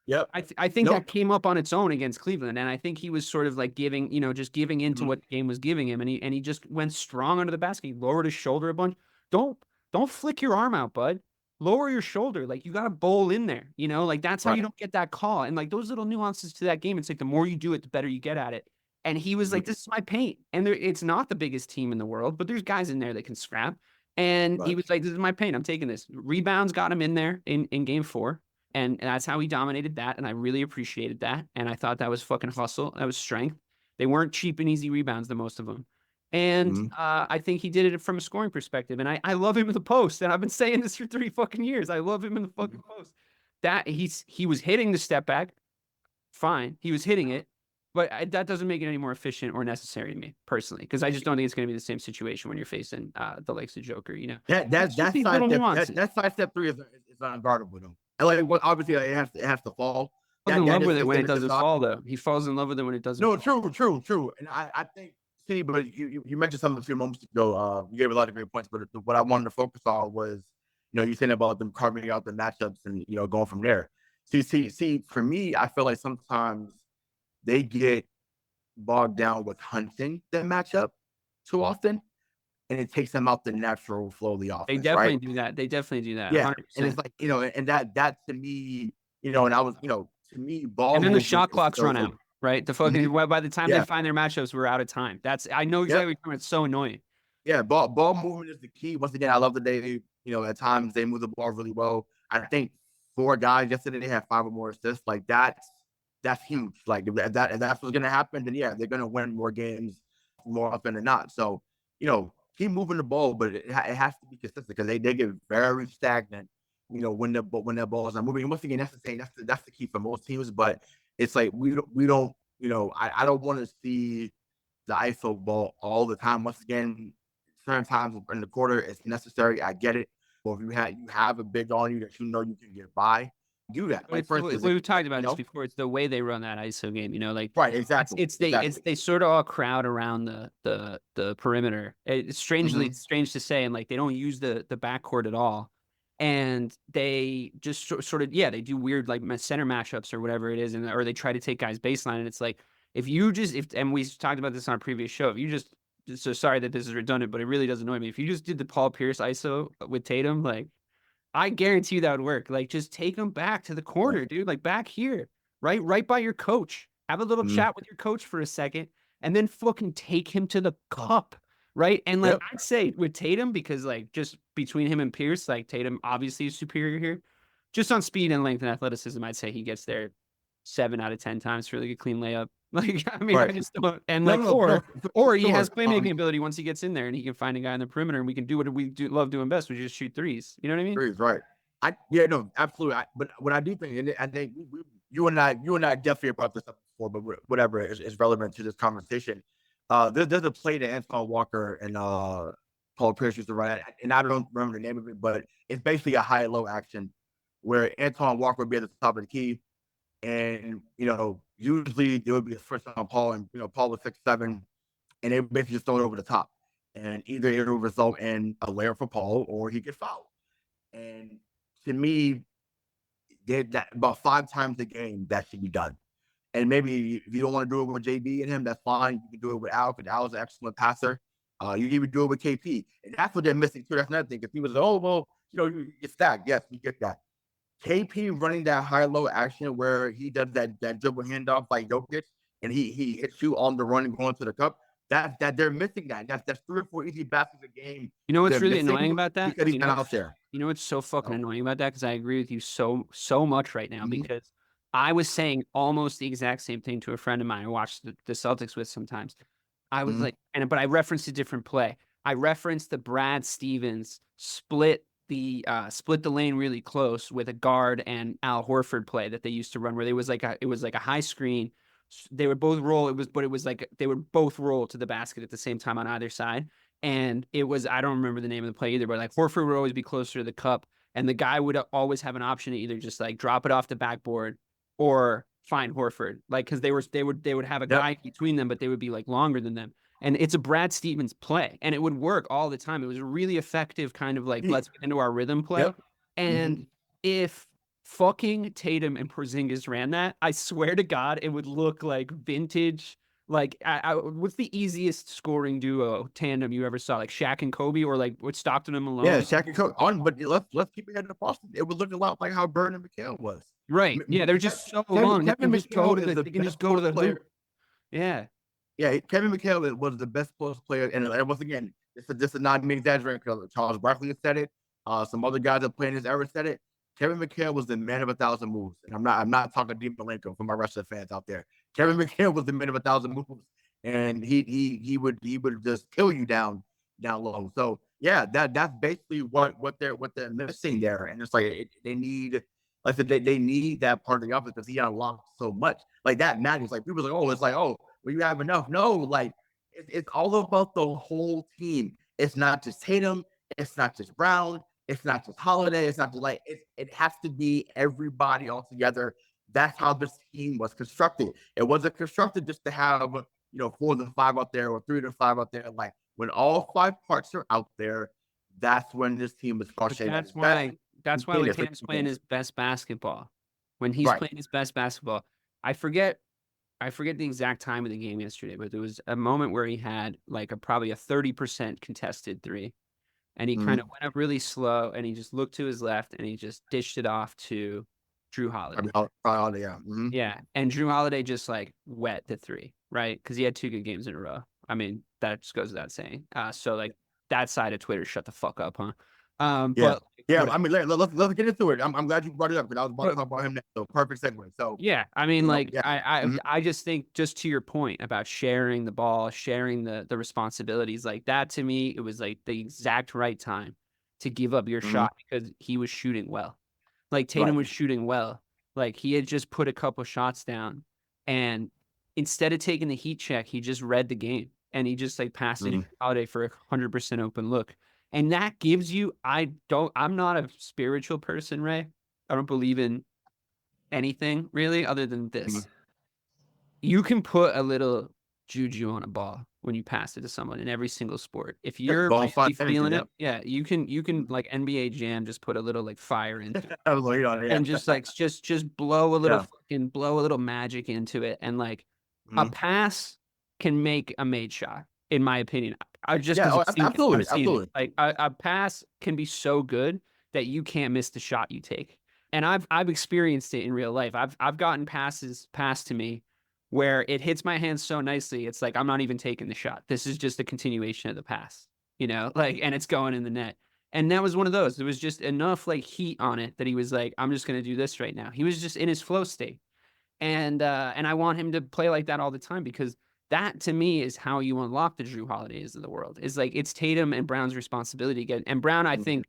yep. I think that came up on its own against Cleveland. And I think he was sort of like giving into what the game was giving him. And he just went strong under the basket. He lowered his shoulder a bunch. Don't flick your arm out, bud. Lower your shoulder. Like, you got to bowl in there, like that's how you don't get that call. And like those little nuances to that game, it's like the more you do it, the better you get at it. And he was like, this is my paint. And it's not the biggest team in the world, but there's guys in there that can scrap. And he was like, this is my paint. I'm taking this. Rebounds got him in there in game 4. And that's how he dominated that. And I really appreciated that. And I thought that was fucking hustle. That was strength. They weren't cheap and easy rebounds, the most of them. And I think he did it from a scoring perspective. And I love him in the post. And I've been saying this for 3 fucking years. I love him in the fucking post. That he was hitting the step back. Fine. He was hitting it. But that doesn't make it any more efficient or necessary to me personally, because I just don't think it's going to be the same situation when you're facing the likes of Joker. That side step 3 is unguardable though. And like, obviously it has to fall. He falls in love with it when it doesn't fall though. He falls in love with it when it doesn't. No, true. And I think, but you mentioned something a few moments ago. You gave a lot of great points, but what I wanted to focus on was, you saying about them carving out the matchups and going from there. See, for me, I feel like sometimes they get bogged down with hunting the matchup too often, and it takes them out the natural flow of the offense. They definitely do that. Yeah, 100%. and it's like and that to me, and I was to me, ball. And then the shot clocks run out, right? The fucking by the time they find their matchups, we're out of time. I know exactly what it's so annoying. Yeah, ball movement is the key. Once again, I love that they at times they move the ball really well. I think 4 guys yesterday, they had 5 or more assists. Like that's huge. Like if that's what's gonna happen, then they're gonna win more games more often than not. So keep moving the ball, but it has to be consistent because they get very stagnant. When their ball is not moving. And once again, that's the key for most teams. But it's like we don't. I don't want to see the ISO ball all the time. Once again, certain times in the quarter it's necessary. I get it. But if you have a big on you that you can get by, do that. Like, for instance, we've talked about this before. It's the way they run that ISO game. Right, exactly. They sort of all crowd around the perimeter. It's strange to say, and like they don't use the backcourt at all, and they just sort of they do weird like center matchups or whatever it is, or they try to take guys baseline, and it's like if and we talked about this on a previous show. If you just so sorry that this is redundant, but it really does annoy me. If you just did the Paul Pierce ISO with Tatum, like, I guarantee you that would work. Like, just take him back to the corner, dude. Like, back here, right by your coach. Have a little chat with your coach for a second, and then fucking take him to the cup, right? And like I'd say with Tatum, because like just between him and Pierce, like Tatum obviously is superior here. Just on speed and length and athleticism, I'd say he gets there 7 out of 10 times for like a clean layup. Like, I mean, I just don't. And like, or he has playmaking ability once he gets in there, and he can find a guy in the perimeter, and we can do what we love doing best, which is just shoot threes. You know what I mean? Threes, right? No, absolutely. But what I do think, and I think you and I definitely brought this up before, but whatever is relevant to this conversation. There's a play that Antoine Walker and Paul Pierce used to run, and I don't remember the name of it, but it's basically a high-low action where Antoine Walker would be at the top of the key, and usually it would be a switch on Paul, and Paul was 6'7", and they would basically just throw it over the top, and either it would result in a layup for Paul or he gets fouled. And to me, that about 5 times a game that should be done. And maybe if you don't want to do it with JB and him, that's fine. You can do it with Al, because Al's an excellent passer. You can even do it with KP, and that's what they're missing too. That's another thing. If he was, you get stacked. Yes, we get that. KP running that high-low action where he does that dribble handoff like Jokic, and he hits you on the run and going to the cup. That they're missing that. That's 3 or 4 easy baskets a game. You know what's really annoying about that? Because he's not out there. You know what's so fucking annoying about that? Because I agree with you so much right now. Because I was saying almost the exact same thing to a friend of mine I watched the Celtics with sometimes. I was like, but I referenced a different play. I referenced the Brad Stevens split the lane really close with a guard and Al Horford play that they used to run, where it was like a high screen. They would both roll. It was like they would both roll to the basket at the same time on either side. And it was, I don't remember the name of the play either, but like Horford would always be closer to the cup And the guy would always have an option to either just like drop it off the backboard or find Horford, like, because they would have a guy between them, but they would be like longer than them. And it's a Brad Stevens play, and it would work all the time. It was a really effective kind of like, let's get into our rhythm play. And if fucking Tatum and Porzingis ran that, I swear to God, it would look like vintage. Like, what's the easiest scoring duo tandem you ever saw? Like Shaq and Kobe, or like with Stockton and Malone? Yeah, Shaq and Kobe. But let's keep it in Boston. It would look a lot like how Bird and McHale was. Right. Yeah, they're just so long. They can just go to the player. hoop. Yeah. Yeah, Kevin McHale was the best post player. And once again, this is not me exaggerating, because Charles Barkley said it. Some other guys that play in this era said it. Kevin McHale was the man of 1,000 moves. And I'm not talking Dean Malenko for my wrestling fans out there. Kevin McHale was the man of 1,000 moves. And he would just kill you down low. So yeah, that's basically what they're missing there. And it's like they need, like I said, they need that part of the offense, because he unlocked so much. Like that matters. Like people are like, well, you have enough. No, like it's all about the whole team. It's not just Tatum. It's not just Brown. It's not just Holiday. It's not just like it has to be everybody all together. That's how this team was constructed. It wasn't constructed just to have 4 to 5 out there or 3 to 5 out there. Like when all 5 parts are out there, that's when this team is frustrated. That's why when Tatum's playing his best basketball. When he's playing his best basketball, I forget the exact time of the game yesterday, but there was a moment where he had like probably a 30% contested 3. And he kind of went up really slow, and he just looked to his left, and he just dished it off to Jrue Holiday. Yeah. And Jrue Holiday just like wet the 3, right? Because he had 2 good games in a row. I mean, that just goes without saying. So like that side of Twitter, shut the fuck up, huh? But I mean, let's get into it. I'm glad you brought it up, because I was about to talk about him next. So perfect segue. So yeah, I mean, I just think, just to your point about sharing the ball, sharing the responsibilities, like that, to me, it was like the exact right time to give up your shot, because he was shooting well. Like Tatum was shooting well. Like he had just put a couple shots down, and instead of taking the heat check, he just read the game, and he just like passed it in Holiday for 100% open look. And that gives you, I'm not a spiritual person, Ray. I don't believe in anything really other than this. You can put a little juju on a ball when you pass it to someone in every single sport. If you're really feeling it, you can like NBA Jam, just put a little like fire into it. And just like just blow a little fucking blow a little magic into it. And like a pass can make a made shot, in my opinion. Absolutely. Like a pass can be so good that you can't miss the shot you take. And I've experienced it in real life. I've gotten passes passed to me where it hits my hands so nicely, it's like I'm not even taking the shot. This is just a continuation of the pass, like, and it's going in the net. And that was one of those. There was just enough like heat on it that he was like, I'm just going to do this right now. He was just in his flow state. And I want him to play like that all the time, because that, to me, is how you unlock the Jrue Holidays of the world. Is like it's Tatum and Brown's responsibility again. And Brown, I think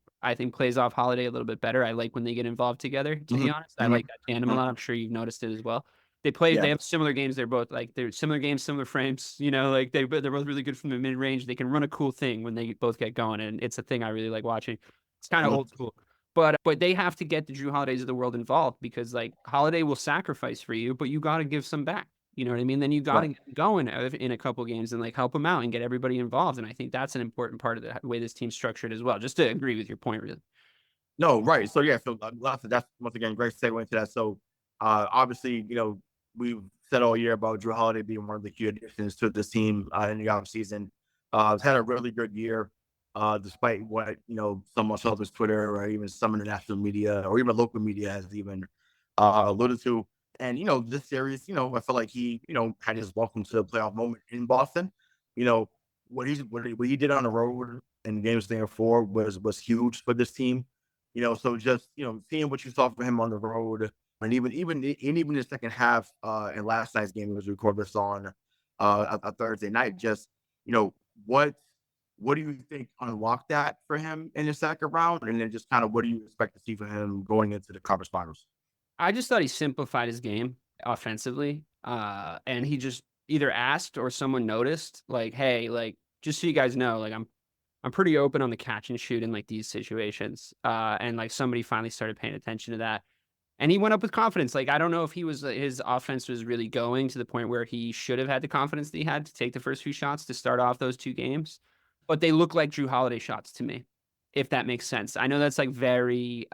plays off Holiday a little bit better. I like when they get involved together. To be honest, I like that tandem a lot. I'm sure you've noticed it as well. They have similar games. They're similar games, similar frames. Like they're both really good from the mid range. They can run a cool thing when they both get going, and it's a thing I really like watching. It's kind of old school. But they have to get the Jrue Holidays of the world involved, because like Holiday will sacrifice for you, but you got to give some back. You know what I mean? Then you got to get going in a couple games and like help them out and get everybody involved. And I think that's an important part of the way this team's structured as well. Just to agree with your point, really. No, right. So yeah, so that's once again great segue into that. So obviously, we've said all year about Jrue Holiday being one of the key additions to this team in the offseason. Had a really good year, despite what some of Celtics Twitter or even some international media or even local media has even alluded to. And, this series, I feel like he, had his welcome to the playoff moment in Boston. What he did on the road in games 3 and 4 was huge for this team. So just, seeing what you saw from him on the road, and even the second half in last night's game, as we record this on a Thursday night, just, what do you think unlocked that for him in the second round? And then just kind of what do you expect to see from him going into the conference finals? I just thought he simplified his game offensively. And he just either asked or someone noticed, like, hey, like, just so you guys know, like, I'm pretty open on the catch and shoot in like these situations. And like somebody finally started paying attention to that. And he went up with confidence. Like, I don't know if his offense was really going to the point where he should have had the confidence that he had to take the first few shots to start off those 2 games, but they look like Jrue Holiday shots to me, if that makes sense. I know that's like very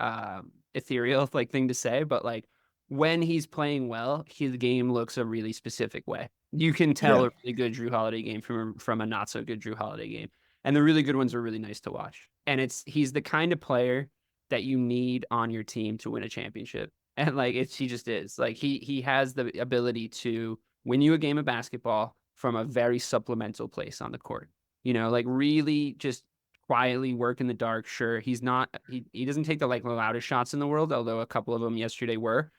ethereal like thing to say, but like when he's playing well, his game looks a really specific way. You can tell a really good Jrue Holiday game from a not so good Jrue Holiday game. And the really good ones are really nice to watch. And he's the kind of player that you need on your team to win a championship. And like he just is. Like he has the ability to win you a game of basketball from a very supplemental place on the court. You know, like really just quietly work in the dark. Sure, he doesn't take the like loudest shots in the world, although a couple of them yesterday were.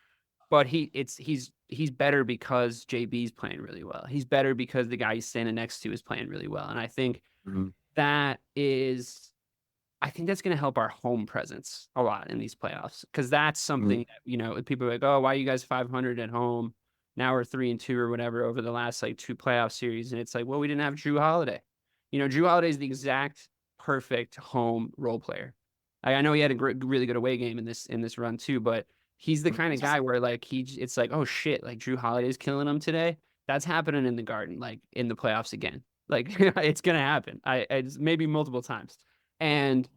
But he's better because JB's playing really well. He's better because the guy he's standing next to is playing really well. And I think I think that's going to help our home presence a lot in these playoffs, because that's something that, you know, people are like, oh, why are you guys 500 at home? Now we're 3-2 or whatever over the last like 2 playoff series. And it's like, well, we didn't have Jrue Holiday. You know, Jrue Holiday is the exact perfect home role player. I know he had a really good away game in this run too, but he's the kind of guy where like it's like, oh shit, like Jrue Holiday's killing him today. That's happening in the Garden, like in the playoffs again. Like it's gonna happen. I maybe multiple times. And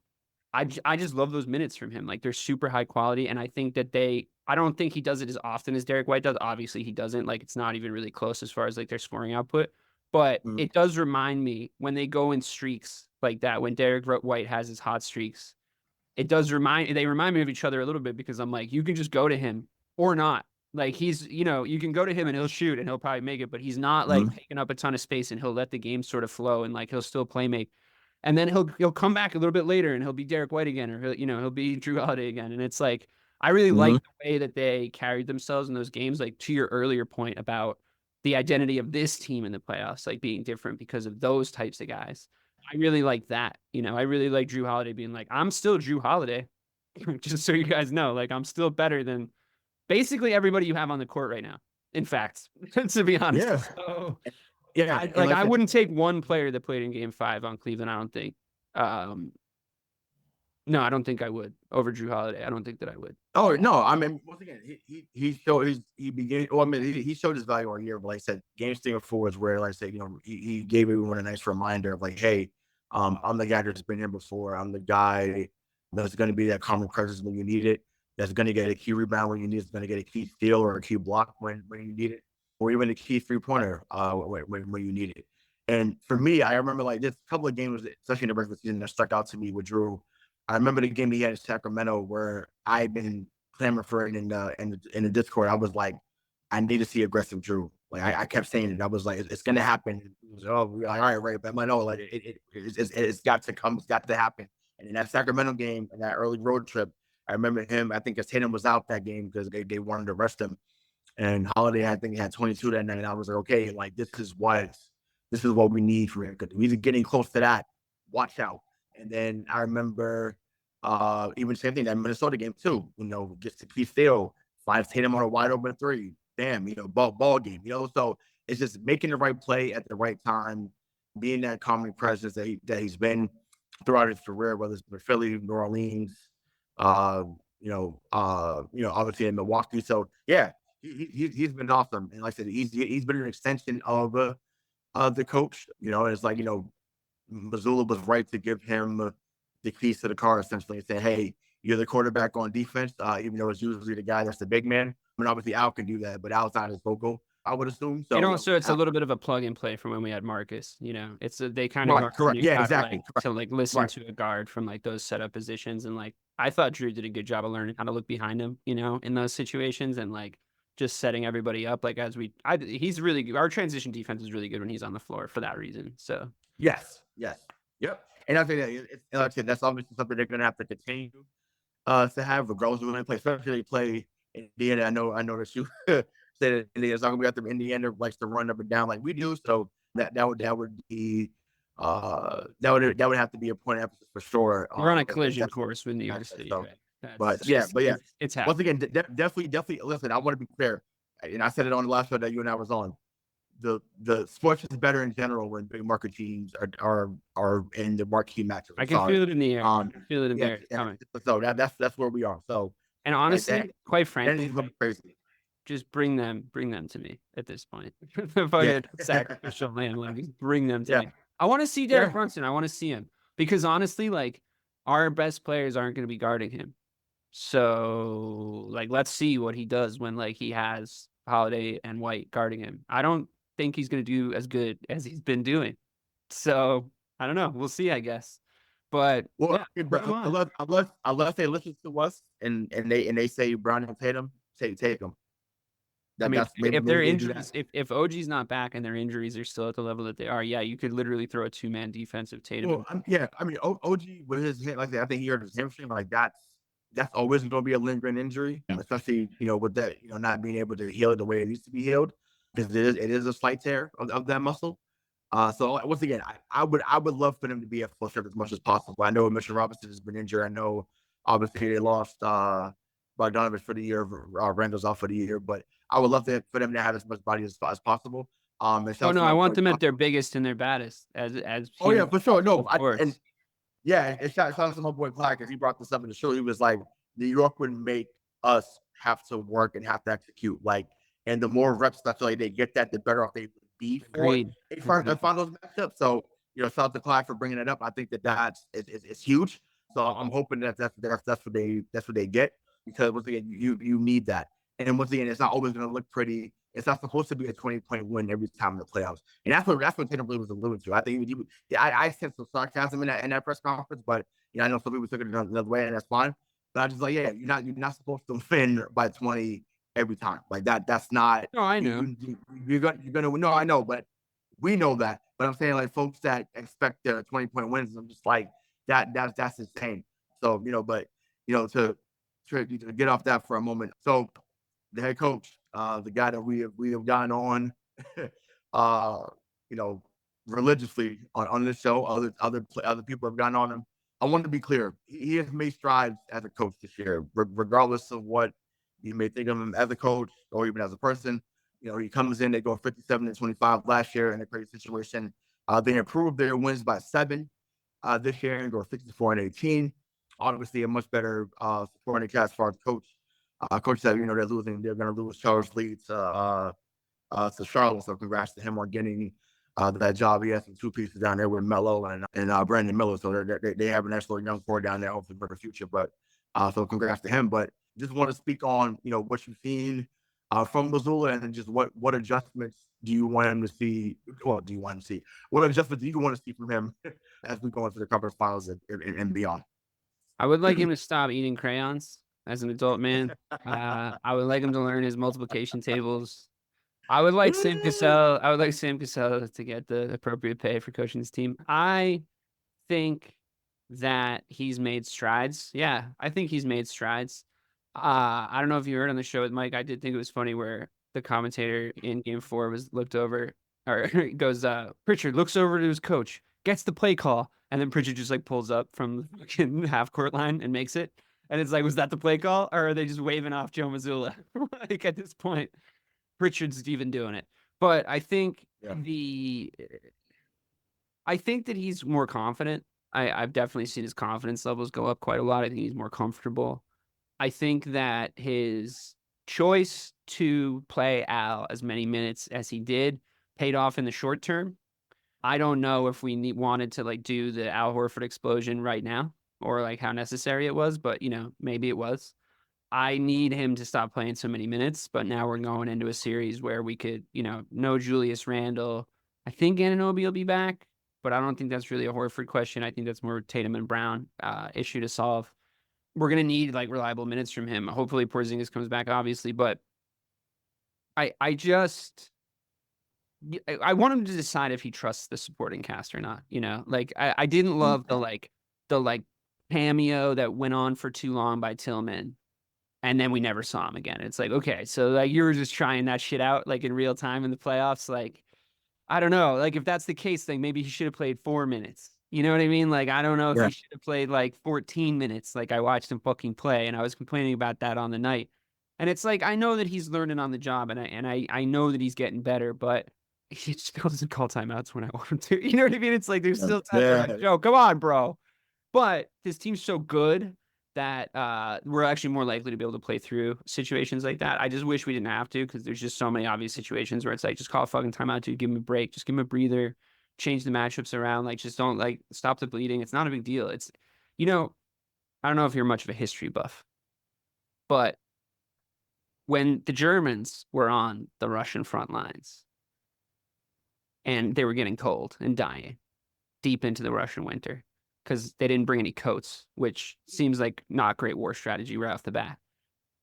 I just love those minutes from him. Like they're super high quality. And I think that I don't think he does it as often as Derek White does. Obviously he doesn't. Like it's not even really close as far as like their scoring output. But it does remind me when they go in streaks like that, when Derek White has his hot streaks, they remind me of each other a little bit, because I'm like, you can just go to him or not. Like he's, you know, you can go to him and he'll shoot and he'll probably make it, but he's not like taking up a ton of space, and he'll let the game sort of flow, and like he'll still play make. And then he'll come back a little bit later and he'll be Derek White again, or he'll be Jrue Holiday again. And it's like, I really like the way that they carried themselves in those games. Like to your earlier point about the identity of this team in the playoffs, like being different because of those types of guys. I really like that. You know, I really like Jrue Holiday being like, I'm still Jrue Holiday, just so you guys know, like I'm still better than basically everybody you have on the court right now. In fact, to be honest. Yeah. So, yeah. I wouldn't take one player that played in Game 5 on Cleveland. I don't think. No, I don't think I would over Jrue Holiday. I don't think that I would. Oh no, I mean, once again, he showed his value all year. But like I said, game 3 and 4 is where, like I said, he gave everyone a nice reminder of like, hey, I'm the guy that's been here before. I'm the guy that's going to be that common presence when you need it. That's going to get a key rebound when you need it. It's going to get a key steal or a key block when you need it, or even a key 3-pointer when you need it. And for me, I remember like this couple of games, especially in the regular season, that stuck out to me with Jrue. I remember the game he had in Sacramento where I'd been clamoring for it in the Discord. I was like, I need to see aggressive Jrue. Like I kept saying it. I was like, it's going to happen. It was, all right, but I'm like, no, like it's got to come. It's got to happen. And in that Sacramento game, in that early road trip, I remember him. I think Tatum was out that game because they wanted to rest him. And Holiday, I think, had 22 that night. And I was like, okay, like this is what we need for him. Because he's getting close to that. Watch out. And then I remember even same thing, that Minnesota game too, gets to key steal, finds Tatum on a wide open 3. Damn, ball game, so it's just making the right play at the right time, being that calming presence that he's been throughout his career, whether it's with Philly, New Orleans, obviously in Milwaukee. So yeah, he's been awesome. And like I said, he's been an extension of the coach, and it's like, Mazzulla was right to give him the keys to the car, essentially, and say, hey, you're the quarterback on defense, even though it's usually the guy that's the big man. I mean, obviously Al can do that, but Al's not as vocal, I would assume. So, so it's a little bit of a plug and play from when we had Marcus. It's they kind of correct. Yeah, exactly. To like listen to a guard from like those setup positions, and like I thought Jrue did a good job of learning how to look behind him, in those situations, and like just setting everybody up. Like he's really good. Our transition defense is really good when he's on the floor for that reason. So yes, yep. And I think that like I said, that's obviously something they're going to have to continue to have, regardless of when they play. Especially they play Indiana. I know that you said that Indiana's not going to be out there. Indiana likes to run up and down like we do, so that would be that would have to be a point of emphasis for sure. We're on a collision course with New York City. So, right? but it's happening. Once again, definitely. Listen, I want to be clear, and I said it on the last show that you and I was on. the sports is better in general when big market teams are in the marquee matches. I can feel it in the air. I can feel it in Yeah, there coming. so that's where we are. So, And honestly, quite frankly, crazy. Just bring them to me at this point. If I get sacrificial lamb, like bring them to me. I want to see Derek Brunson. I want to see him because honestly, like our best players aren't going to be guarding him. So like, let's see what he does when like he has Holiday and White guarding him. I don't think he's going to do as good as he's been doing. So I don't know. We'll see, I guess. But unless they listen to us and they say Brown and Tatum, take them. I mean, if their injuries, if OG's not back and their injuries are still at the level that they are, yeah, you could literally throw a 2-man defensive Tatum. Well, I mean, OG with his hit like that, I think he hurt his hamstring. Like that's always going to be a lingering injury, especially with that not being able to heal it the way it used to be healed because it is a slight tear of that muscle. So once again, I would love for them to be at full strength as much as possible. I know Mitchell Robinson has been injured. I know obviously they lost Bogdanovich for the year, Randall's off for the year, but I would love for them to have as much body as possible. I want them at their biggest and their baddest. As for sure. No, and shout out to my boy Clyde because he brought this up in the show. He was like, New York would make us have to work and have to execute. Like, and the more reps I feel like they get that, the better off they would be for they find those matchups. So shout out to Clyde for bringing it up. I think that's it's huge. So I'm hoping that's what they get because once again you need that. And once again, it's not always going to look pretty. It's not supposed to be a 20-point win every time in the playoffs. And that's what Tatum was alluding to. I think I sense some sarcasm in that press conference, but I know some people took it another way, and that's fine. But I just like, you're not supposed to win by 20 every time. Like that's not. No, I know. You're gonna win. No, I know, but we know that. But I'm saying like folks that expect 20-point wins, I'm just like that's insane. So but to get off that for a moment. So the head coach, the guy that we have gotten on, religiously on this show. Other people have gotten on him. I want to be clear. He has made strides as a coach this year, regardless of what you may think of him as a coach or even as a person. He comes in, they go 57-25 last year in a great situation. They improved their wins by 7 this year and go 64-18. Obviously, a much better supporting cast as far as coach. Coach said, they're losing. They're going to lose Charles Lee to Charlotte. So congrats to him on getting that job. He has some 2 pieces down there with Melo and Brandon Miller. So they have an excellent young core down there, hopefully for the future. But so congrats to him. But just want to speak on what you've seen from Mazzulla and then just what adjustments do you want him to see? What adjustments do you want to see from him as we go into the conference finals and beyond? I would like him to stop eating crayons as an adult man. I would like him to learn his multiplication tables. I would like Sam Cassell to get the appropriate pay for coaching his team. I think that he's made strides. Yeah, I think he's made strides. I don't know if you heard on the show with Mike. I did think it was funny where the commentator in Game 4 goes, Pritchard looks over to his coach, gets the play call, and then Pritchard just like pulls up from the fucking half court line and makes it. And it's like, was that the play call, or are they just waving off Joe Mazzulla? Like at this point, Pritchard's even doing it. But I think I think that he's more confident. I've definitely seen his confidence levels go up quite a lot. I think he's more comfortable. I think that his choice to play Al as many minutes as he did paid off in the short term. I don't know if we wanted to like do the Al Horford explosion right now or like how necessary it was, but maybe it was. I need him to stop playing so many minutes, but now we're going into a series where we could, no Julius Randle. I think Anunoby will be back, but I don't think that's really a Horford question. I think that's more Tatum and Brown issue to solve. We're going to need like reliable minutes from him. Hopefully Porzingis comes back, obviously, but I want him to decide if he trusts the supporting cast or not. I didn't love the cameo that went on for too long by Tillman. And then we never saw him again. It's like, okay, so like you were just trying that shit out like in real time in the playoffs. Like, I don't know. Like if that's the case, then maybe he should have played 4 minutes. You know what I mean? Like, I don't know if he should have played like 14 minutes. Like I watched him fucking play and I was complaining about that on the night. And it's like, I know that he's learning on the job and I know that he's getting better, but he still doesn't call timeouts when I want him to. You know what I mean? It's like there's still times Yeah. where like, Joe, come on, bro. But this team's so good that we're actually more likely to be able to play through situations like that. I just wish we didn't have to, because there's just so many obvious situations where it's like, just call a fucking timeout, dude. Give him a break. Just give him a breather. Change the matchups around. Like, just don't like stop the bleeding. It's not a big deal. It's, I don't know if you're much of a history buff, but when the Germans were on the Russian front lines and they were getting cold and dying deep into the Russian winter, because they didn't bring any coats, which seems like not great war strategy right off the bat.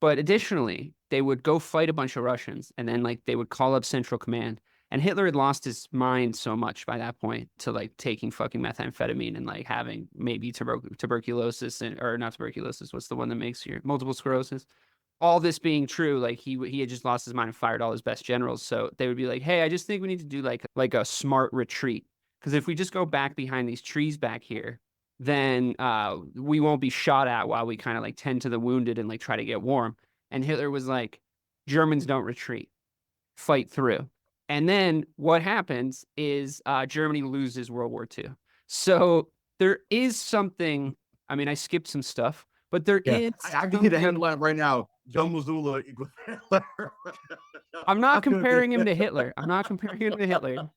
But additionally, they would go fight a bunch of Russians, and then like they would call up Central Command. And Hitler had lost his mind so much by that point to like taking fucking methamphetamine and like having maybe tuberculosis or not tuberculosis. What's the one that makes your multiple sclerosis? All this being true, like he had just lost his mind and fired all his best generals. So they would be like, hey, I just think we need to do like a smart retreat. Because if we just go back behind these trees back here, then we won't be shot at while we kind of like tend to the wounded and like try to get warm. And Hitler was like, Germans don't retreat, fight through. And then what happens is Germany loses World War II. So there is something, I mean, I skipped some stuff, but there is. I can get a headline right now. Joe Mazzulla equals Hitler. I'm not comparing him to Hitler. I'm not comparing him to Hitler.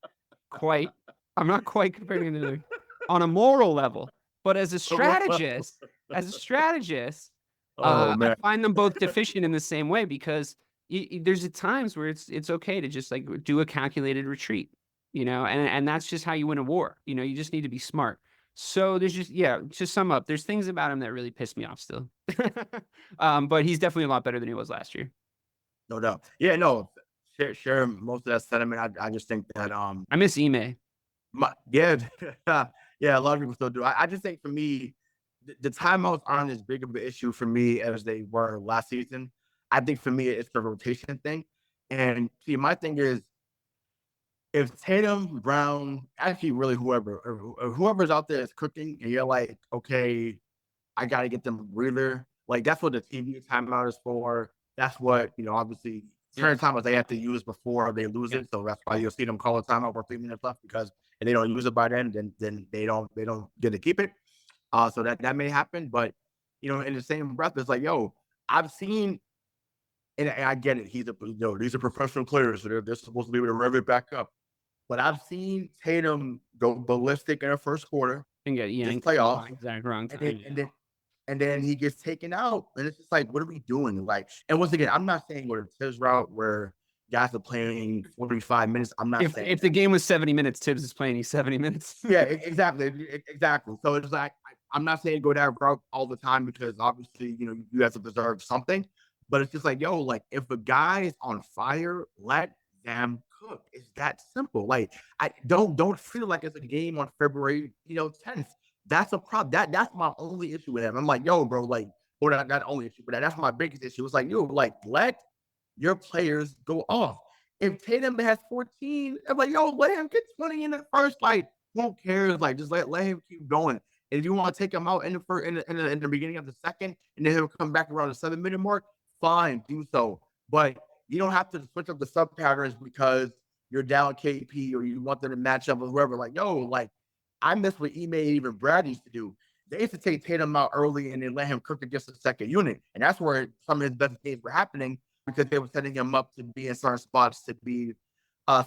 Quite. I'm not quite comparing him to Hitler on a moral level. But as a strategist, I find them both deficient in the same way, because there's at times where it's okay to just like do a calculated retreat, and that's just how you win a war. You just need to be smart. So there's to sum up, there's things about him that really piss me off still. But he's definitely a lot better than he was last year. No doubt. Yeah, no, share most of that sentiment. I just think that I miss Ime. Yeah, a lot of people still do. I just think for me, the timeouts aren't as big of an issue for me as they were last season. I think for me, it's the rotation thing. And see, my thing is, if Tatum, Brown, actually really whoever's out there is cooking, and you're like, okay, I got to get them a breather. Like, that's what the TV timeout is for. That's what, obviously, certain timeouts they have to use before they lose it. So that's why you'll see them call a timeout with 3 minutes left, because if they don't use it by then they don't get to keep it. So that may happen. But, in the same breath, it's like, yo, I've seen, and I get it. These are professional players, so they're supposed to be able to rev it back up. But I've seen Tatum go ballistic in the first quarter and get playoffs, exact wrong time. and then he gets taken out, and it's just like, what are we doing? Like, and once again, I'm not saying go to Tibbs route where guys are playing 45 minutes. I'm not saying if the game was 70 minutes, Tibbs is playing 70 minutes. Yeah, exactly. So it's like, I'm not saying go that route all the time, because obviously, you have to preserve something. But it's just like, yo, like, if a guy is on fire, let them cook. It's that simple. Like, I don't feel like it's a game on February 10th. That's a problem. That's my only issue with him. I'm like, yo, bro, like, or not only issue, but that's my biggest issue. It's like, yo, like, let your players go off. If Tatum has 14, I'm like, yo, let him get 20 in the first. Like, who cares? Like, just let him keep going. And if you want to take him out in the beginning of the second, and then he'll come back around the 7-minute mark, fine, do so. But you don't have to switch up the sub patterns because you're down KP or you want them to match up with whoever. Like, yo, like, I miss what Ime and even Brad used to do. They used to take Tatum out early and then let him cook against the second unit. And that's where some of his best games were happening, because they were setting him up to be in certain spots to be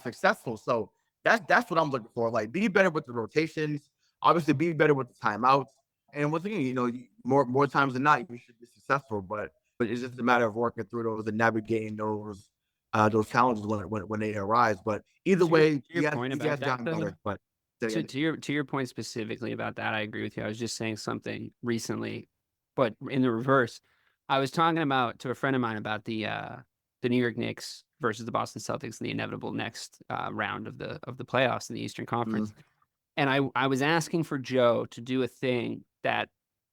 successful. So that's what I'm looking for. Like, be better with the rotations. Obviously, be better with the timeouts. And once again, more times than not, you should be successful. But it's just a matter of working through those and navigating those challenges when they arise. But either way, you guys gotten better. But to your point specifically about that, I agree with you. I was just saying something recently, but in the reverse. I was talking to a friend of mine about the New York Knicks versus the Boston Celtics in the inevitable next round of the playoffs in the Eastern Conference. Mm-hmm. And I was asking for Joe to do a thing that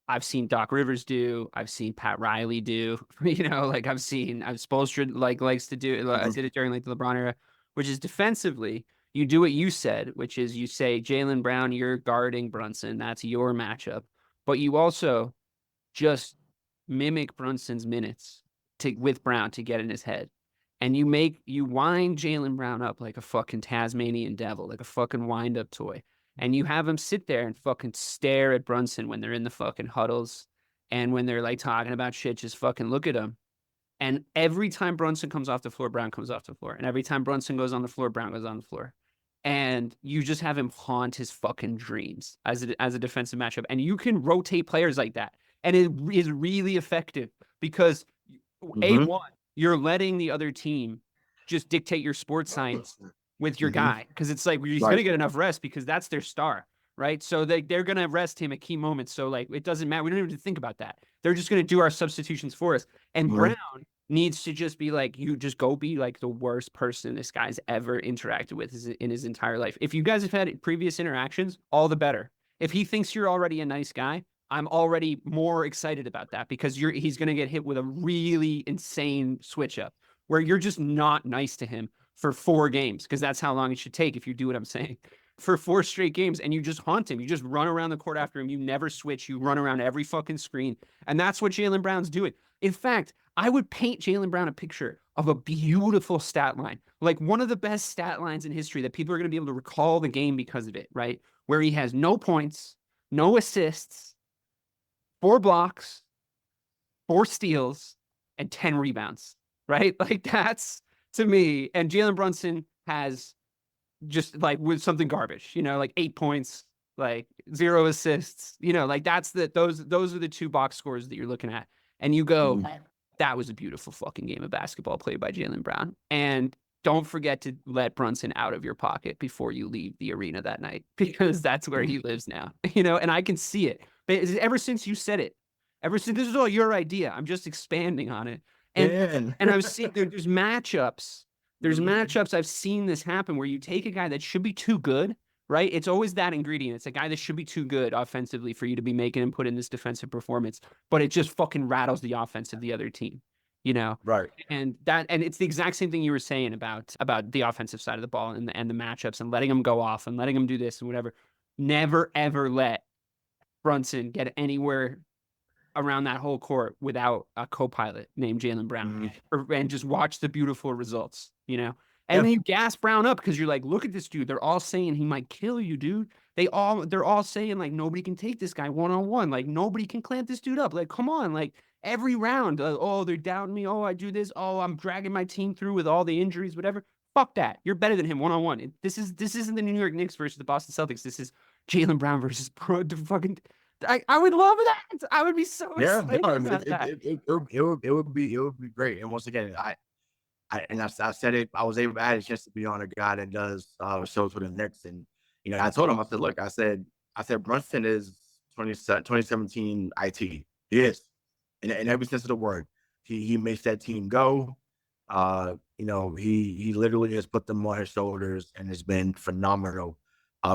I've seen Doc Rivers do. I've seen Pat Riley do. Like I've Spoelstra likes to do. I did it during like the LeBron era, which is defensively. You do what you said, which is you say, Jaylen Brown, you're guarding Brunson. That's your matchup. But you also just mimic Brunson's minutes with Brown to get in his head. and you wind Jaylen Brown up like a fucking Tasmanian devil, like a fucking wind-up toy. And you have him sit there and fucking stare at Brunson when they're in the fucking huddles and when they're like talking about shit, just fucking look at him. And every time Brunson comes off the floor, Brown comes off the floor. And every time Brunson goes on the floor, Brown goes on the floor. And you just have him haunt his fucking dreams as a defensive matchup. And you can rotate players like that. And it is really effective because A1, you're letting the other team just dictate your sports science with your guy. Because it's like, he's going to get enough rest because that's their star, right? So they're going to rest him at key moments. So like, it doesn't matter. We don't even have to think about that. They're just going to do our substitutions for us. And Brown needs to just be like, you just go be like the worst person this guy's ever interacted with in his entire life. If you guys have had previous interactions, all the better. If he thinks you're already a nice guy, I'm already more excited about that because he's going to get hit with a really insane switch up where you're just not nice to him for 4 games because that's how long it should take if you do what I'm saying. For 4 straight games, and you just haunt him. You just run around the court after him. You never switch. You run around every fucking screen. And that's what Jaylen Brown's doing. In fact, I would paint Jaylen Brown a picture of a beautiful stat line, like one of the best stat lines in history that people are going to be able to recall the game because of it, right? Where he has no points, no assists, 4 blocks, 4 steals, and 10 rebounds, right? Like that's, to me, and Jalen Brunson has just like with something garbage, like 8 points, like 0 assists, like those are the 2 box scores that you're looking at. And you go, that was a beautiful fucking game of basketball played by Jaylen Brown. And don't forget to let Brunson out of your pocket before you leave the arena that night, because that's where he lives now, and I can see it. But ever since you said it, ever since this is all your idea, I'm just expanding on it. And I've seen there's matchups. There's matchups I've seen this happen where you take a guy that should be too good, right? It's always that ingredient. It's a guy that should be too good offensively for you to be making him put in this defensive performance, but it just fucking rattles the offense of the other team, Right. And it's the exact same thing you were saying about the offensive side of the ball and the matchups and letting them go off and letting them do this and whatever. Never, ever let Brunson get anywhere around that whole court without a co-pilot named Jaylen Brown and just watch the beautiful results, and then you gas Brown up because you're like, look at this dude. They're all saying he might kill you, dude. They're all saying like, nobody can take this guy one-on-one. Like nobody can clamp this dude up. Like, come on. Like every round, they're doubting me. Oh, I do this. Oh, I'm dragging my team through with all the injuries, whatever. Fuck that. You're better than him one-on-one. This isn't the New York Knicks versus the Boston Celtics. This is Jaylen Brown versus fucking. I would love that. I would be so excited about that. It would be great. And once again, I said it. I was able to add a chance to be on a guy that does shows for the Knicks, and I told him, I said, look, I said Brunson is 2017 IT. He is, in every sense of the word. He makes that team go. He literally has put them on his shoulders and has been phenomenal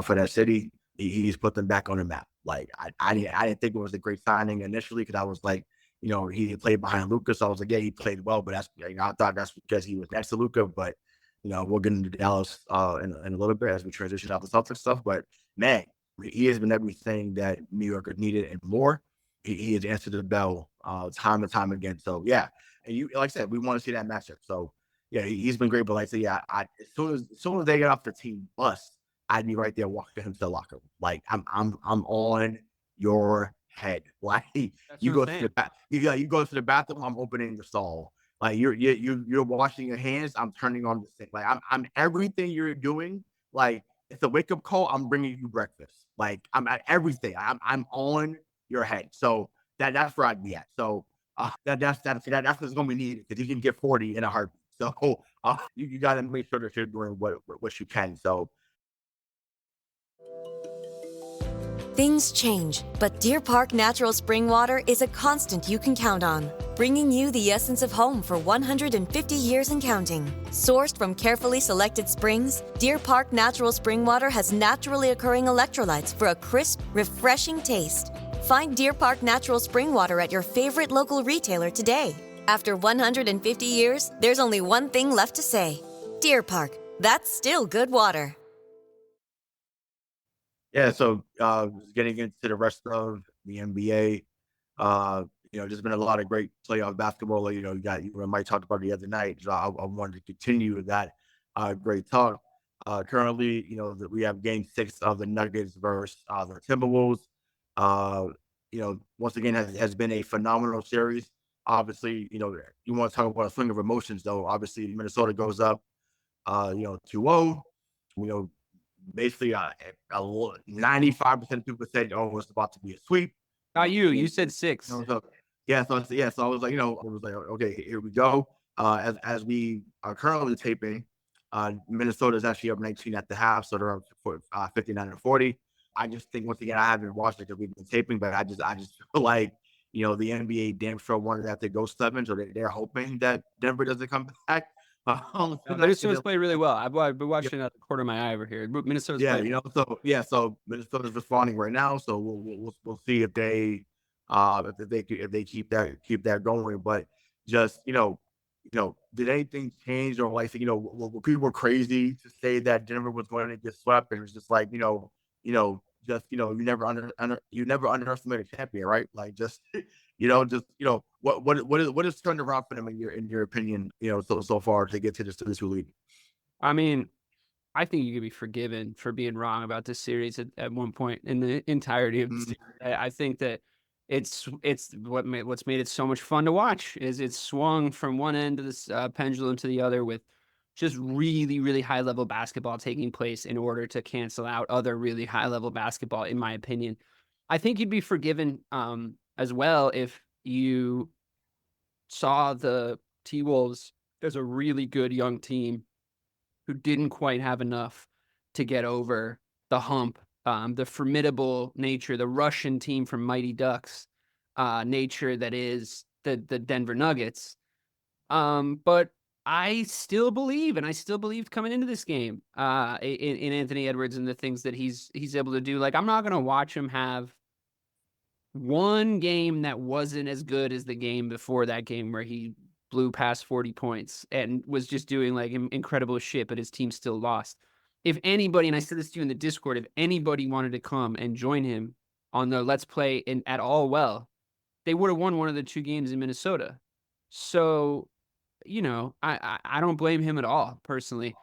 for that city. He's put them back on the map. Like I didn't think it was a great signing initially because I was like, he played behind Luka, so I was like, yeah, he played well, but that's I thought that's because he was next to Luka. But we'll get into Dallas in a little bit as we transition out the Celtics stuff. But man, he has been everything that New York needed and more. He has answered the bell time and time again. So yeah, and like I said, we want to see that matchup. So yeah, he's been great. But like I said, yeah, as soon as they get off the team bus, I'd be right there walking him to the locker room. Like I'm on your head. Like you go to the bathroom, I'm opening the stall. Like you're washing your hands, I'm turning on the sink. Like I'm everything you're doing. Like it's a wake up call. I'm bringing you breakfast. Like I'm at everything. I'm on your head. So that's where I'd be at. So that's what's gonna be needed because you can get 40 in a heartbeat. So you got to make sure that you're doing what you can. So. Things change, but Deer Park Natural Spring Water is a constant you can count on, bringing you the essence of home for 150 years and counting. Sourced from carefully selected springs, Deer Park Natural Spring Water has naturally occurring electrolytes for a crisp, refreshing taste. Find Deer Park Natural Spring Water at your favorite local retailer today. After 150 years, there's only one thing left to say. Deer Park, that's still good water. Yeah, so getting into the rest of the NBA, there's been a lot of great playoff basketball. You Mike talked about the other night. So I wanted to continue with that great talk. Currently, we have Game 6 of the Nuggets versus the Timberwolves. Once again, has been a phenomenal series. Obviously, you want to talk about a swing of emotions, though. Obviously, Minnesota goes up, 2-0. Basically, 95% of people said, "Oh, it's about to be a sweep." You said 6. So I was like, okay, here we go. As we are currently taping, Minnesota is actually up 19 at the half, so they're up 59-40. I just think, once again, I haven't watched it because we've been taping, but I just feel like, the NBA damn sure wanted that to go 7, so they're hoping that Denver doesn't come back. Minnesota's played really well. I've been watching out the corner of my eye over here. Minnesota's playing. So Minnesota's responding right now. So we'll see if they keep that going. But just did anything change, or like, were people crazy to say that Denver was going to get swept? And it was just like, you never underestimate a champion, right? Like, what is turned around for them in your opinion, so far to get to this lead? I mean, I think you could be forgiven for being wrong about this series at one point in the entirety of the series. I think that it's what's made it so much fun to watch is it's swung from one end of this pendulum to the other with just really, really high level basketball taking place in order to cancel out other really high level basketball, in my opinion. I think you'd be forgiven as well if you saw the T-Wolves as a really good young team who didn't quite have enough to get over the hump, the formidable nature, the Russian team from Mighty Ducks nature that is the Denver Nuggets. But I still believe, and I still believed coming into this game in Anthony Edwards and the things that he's able to do. Like, I'm not going to watch him have one game that wasn't as good as the game before that game where he blew past 40 points and was just doing like incredible shit, but his team still lost. If anybody, and I said this to you in the Discord, if anybody wanted to come and join him on the Let's Play at all, well, they would have won one of the 2 games in Minnesota. So, I don't blame him at all, personally.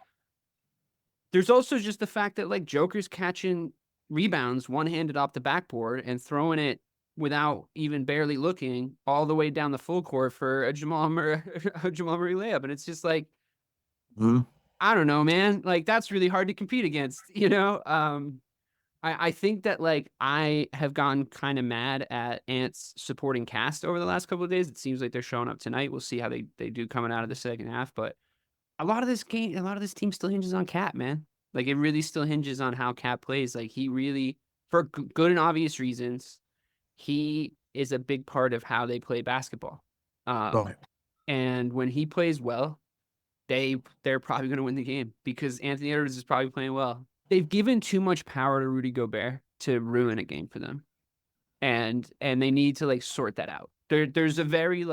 There's also just the fact that, like, Joker's catching rebounds one-handed off the backboard and throwing it without even barely looking all the way down the full court for a Jamal Murray layup. And it's just like, I don't know, man. Like, that's really hard to compete against, I think that, like, I have gotten kind of mad at Ant's supporting cast over the last couple of days. It seems like they're showing up tonight. We'll see how they do coming out of the second half. But a lot of this team still hinges on Cat, man. Like, it really still hinges on how Cat plays. Like, he really, for good and obvious reasons, he is a big part of how they play basketball. And when he plays well, they're probably going to win the game because Anthony Edwards is probably playing well. They've given too much power to Rudy Gobert to ruin a game for them. And they need to, like, sort that out. There's a very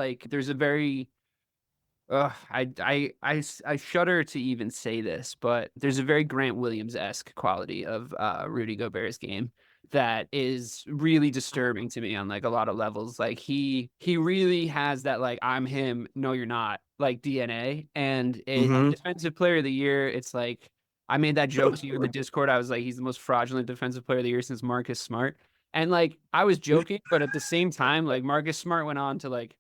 I shudder to even say this, but there's a very Grant Williams-esque quality of Rudy Gobert's game that is really disturbing to me on, like, a lot of levels. Like, he really has that, like, I'm him, no you're not, like, DNA. And defensive player of the year, it's like, I made that joke to you in the Discord. I was like, he's the most fraudulent defensive player of the year since Marcus Smart. And, like, I was joking, but at the same time, like, Marcus Smart went on to, like,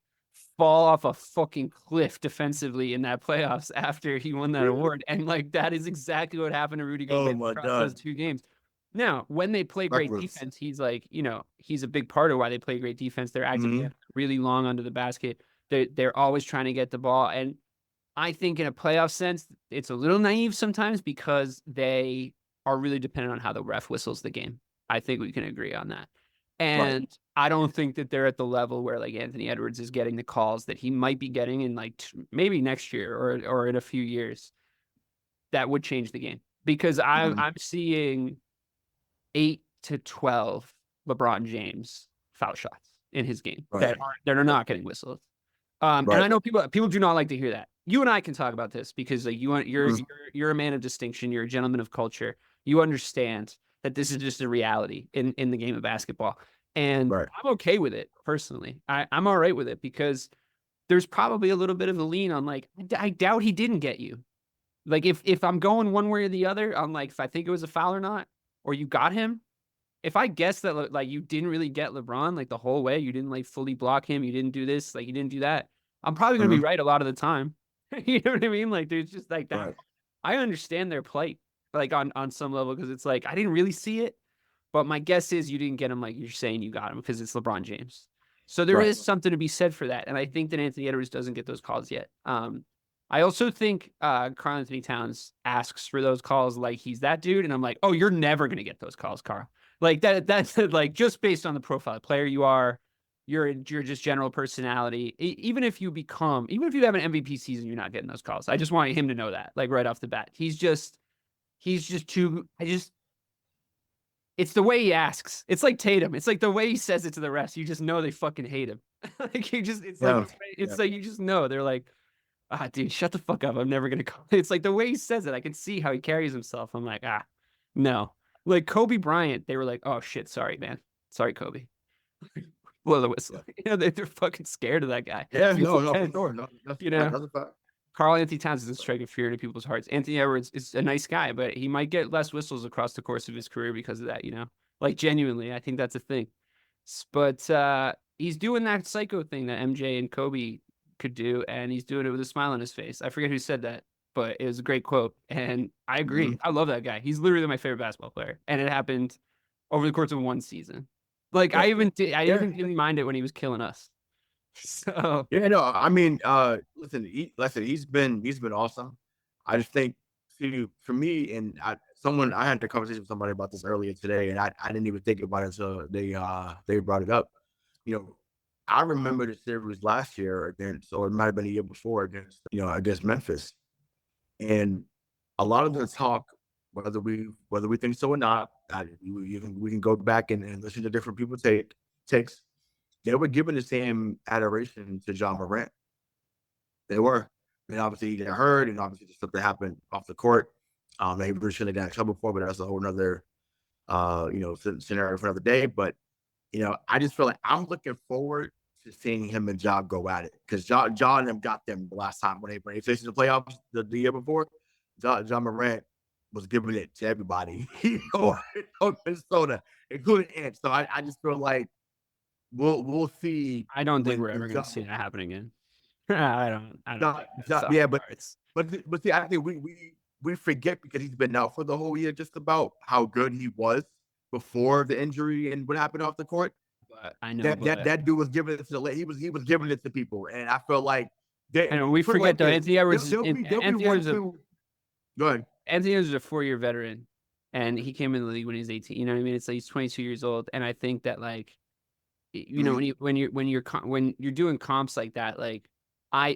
fall off a fucking cliff defensively in that playoffs after he won that award. And, like, that is exactly what happened to Rudy Gobert across those 2 games. Now, when they play great defense, he's like, he's a big part of why they play great defense. They're acting really long under the basket. They're always trying to get the ball. And I think in a playoff sense, it's a little naive sometimes because they are really dependent on how the ref whistles the game. I think we can agree on that. And I don't think that they're at the level where, like, Anthony Edwards is getting the calls that he might be getting in, like, maybe next year or in a few years. That would change the game because I'm seeing 8 to 12 LeBron James foul shots in his game that are not getting whistled. And I know people do not like to hear that. You and I can talk about this because, like, you're a man of distinction. You're a gentleman of culture. You understand that this is just a reality in the game of basketball. And Right. I'm okay with it personally. I'm all right with it because there's probably a little bit of a lean on like, I doubt he didn't get you. Like if I'm going one way or the other on like if I think it was a foul or not, or you got him, if I guess that like you didn't really get LeBron like the whole way, you didn't like fully block him, you didn't do this, like you didn't do that, I'm probably gonna be right a lot of the time. You know what I mean? Like there's just like that. Right. I understand their plight, like on some level, because it's like I didn't really see it, but my guess is you didn't get him like you're saying you got him because it's LeBron James. So there is something to be said for that, and I think that Anthony Edwards doesn't get those calls yet. I also think Karl Anthony Towns asks for those calls like he's that dude, and I'm like, oh, you're never gonna get those calls, Karl. Like that's like just based on the profile player you are, your just general personality. Even if you have an MVP season, you're not getting those calls. I just want him to know that, like right off the bat. He's just too. It's the way he asks. It's like Tatum. It's like the way he says it to the refs. You just know they fucking hate him. Like like you just know they're like, dude, shut the fuck up. I'm never gonna call. It's like the way he says it. I can see how he carries himself. I'm like, no. Like Kobe Bryant, they were like, oh shit, sorry, man. Sorry, Kobe. Blow the whistle. You know, they're fucking scared of that guy. Yeah, no, for sure. No, you know, Karl Anthony Towns isn't striking fear into people's hearts. Anthony Edwards is a nice guy, but he might get less whistles across the course of his career because of that, you know? Like genuinely, I think that's a thing. But he's doing that psycho thing that MJ and Kobe could do, and he's doing it with a smile on his face. I forget who said that, but it was a great quote, and I agree. I love that guy. He's literally my favorite basketball player, and it happened over the course of one season. Like I even didn't mind it when he was killing us. So yeah, no, I mean, listen, he's been awesome. I just think, see, for me, and I had a conversation with somebody about this earlier today, and I didn't even think about it until they brought it up. You know, I remember the series last year against, or it might have been a year before against Memphis, and a lot of the talk, whether we think so or not, we can go back and listen to different people's takes. They were giving the same adoration to John Morant. They were. And obviously he got hurt, and obviously the stuff that happened off the court. They really shouldn't have got in trouble for, but that's a whole nother scenario for another day. But I just feel like I'm looking forward to seeing him and John go at it. Because John and them got them the last time when they faced the playoffs the year before. John Morant was giving it to everybody, in Minnesota, including Ant. So I just feel like we'll see. I don't think we're ever going to see that happen again. I don't. Yeah, but see, I think we forget because he's been out for the whole year just about how good he was before the injury and what happened off the court. But I know that dude was giving it to he was giving it to people, and I feel like and we forget though. Anthony Edwards. Go ahead. Anthony Edwards is a 4-year veteran, and he came in the league when he was 18. You know what I mean? It's like he's 22 years old, and I think that like, when you're doing comps like that, like I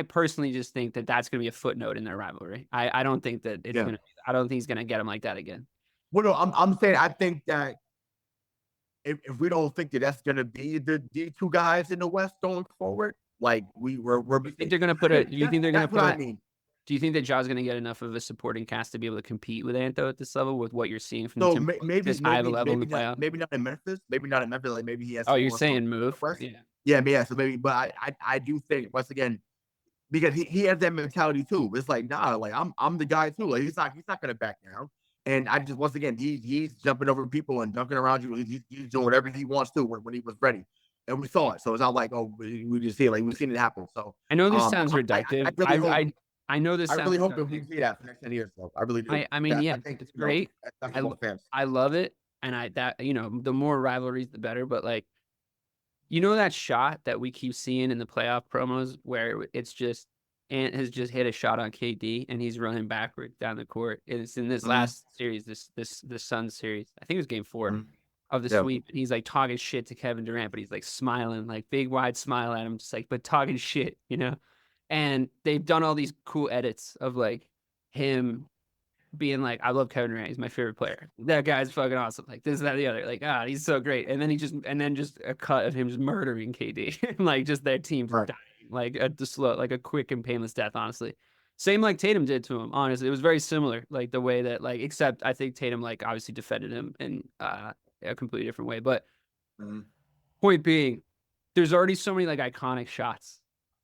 personally just think that that's going to be a footnote in their rivalry. I don't think that it's gonna. I don't think he's going to get him like that again. Well, no, I'm saying I think that if we don't think that that's going to be the two guys in the West going forward, like we're. You think they're going to put a? Do you think they're going to put? I mean. Do you think that Ja's going to get enough of a supporting cast to be able to compete with Anto at this level with what you're seeing from the Timberwolves this high of a level in the playoffs? Maybe not in Memphis. Like maybe he has. Oh, you're saying move? Yeah. So maybe, but I do think once again because he has that mentality too. It's like like I'm the guy too. Like he's not going to back down. And I just once again he's jumping over people and dunking around you. He's doing whatever he wants to when he was ready. And we saw it. So it's not like we just see it. Like we've seen it happen. So I know this sounds reductive. I know this. I really hope that we see that for the next 10 years. Though. I really do. I mean, I think it's great. I love it, and the more rivalries, the better. But like, that shot that we keep seeing in the playoff promos where it's just Ant has just hit a shot on KD and he's running backwards down the court. And it's in this last series, this Suns series. I think it was Game 4 of the sweep. And he's like talking shit to Kevin Durant, but he's like smiling, like big wide smile at him, just like but talking shit, And they've done all these cool edits of like him being like, I love Kevin Durant. He's my favorite player. That guy's fucking awesome. Like this, that, the other. Like, he's so great. And then just a cut of him just murdering KD. Like just their team dying. Like a quick and painless death, honestly. Same like Tatum did to him, honestly. It was very similar. Like the way that except I think Tatum obviously defended him in a completely different way. But Mhm. Point being, there's already so many like iconic shots.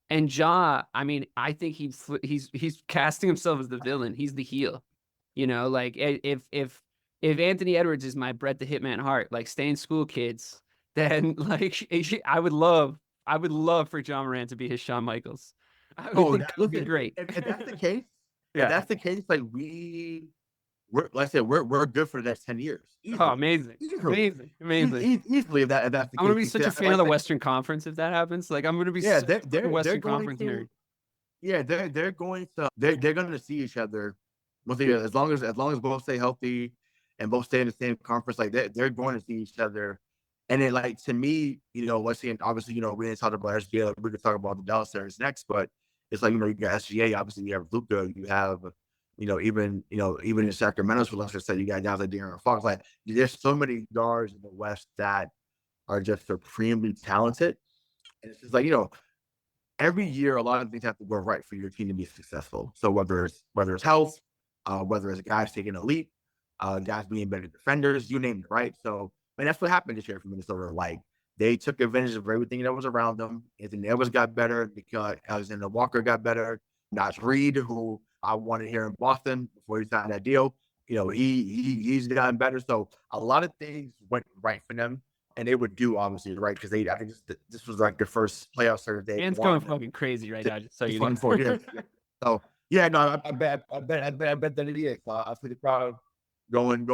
And Ja, I mean, I think he's casting himself as the villain. He's the heel. You know, like if Anthony Edwards is my Bret the Hitman Hart, like stay in school, kids, then like I would love for John Morant to be his Shawn Michaels. I would Oh, think that would be listen, great. if that's the case, Yeah. like we're like I said, we're good for the next 10 years. Oh, Easily. amazing. Easily. Amazing. Easily if that's the I'm case. gonna be such a fan Like of the I said, Western Conference if that happens. Like I'm gonna be yeah, such a fucking they're Western going Conference to nerd. yeah, they're going to see each other as long as both stay healthy and both stay in the same conference, like they're going to see each other. And then like to me, let's see, and obviously, we didn't talk about SGA, we could talk about the Dallas series next, but it's like, you got SGA, obviously you have Luka, you have, even in Sacramento's, let's just say you got guys like De'Aaron Fox. Like there's so many guards in the West that are just supremely talented. And it's just like, every year a lot of things have to go right for your team to be successful. So whether it's health, whether it's guys taking a leap, guys being better defenders, you name it, right? So, and that's what happened this year for Minnesota. Like they took advantage of everything that was around them. Anthony Edwards got better because Alexander Walker got better. Naz Reid, who I wanted here in Boston before he signed that deal, he's gotten better. So a lot of things went right for them, and they would do obviously right because I think this was like their first playoff series they Man's won. going fucking crazy right now. Just so you Fun know. for years. So yeah, no, I bet that it is. I feel the crowd going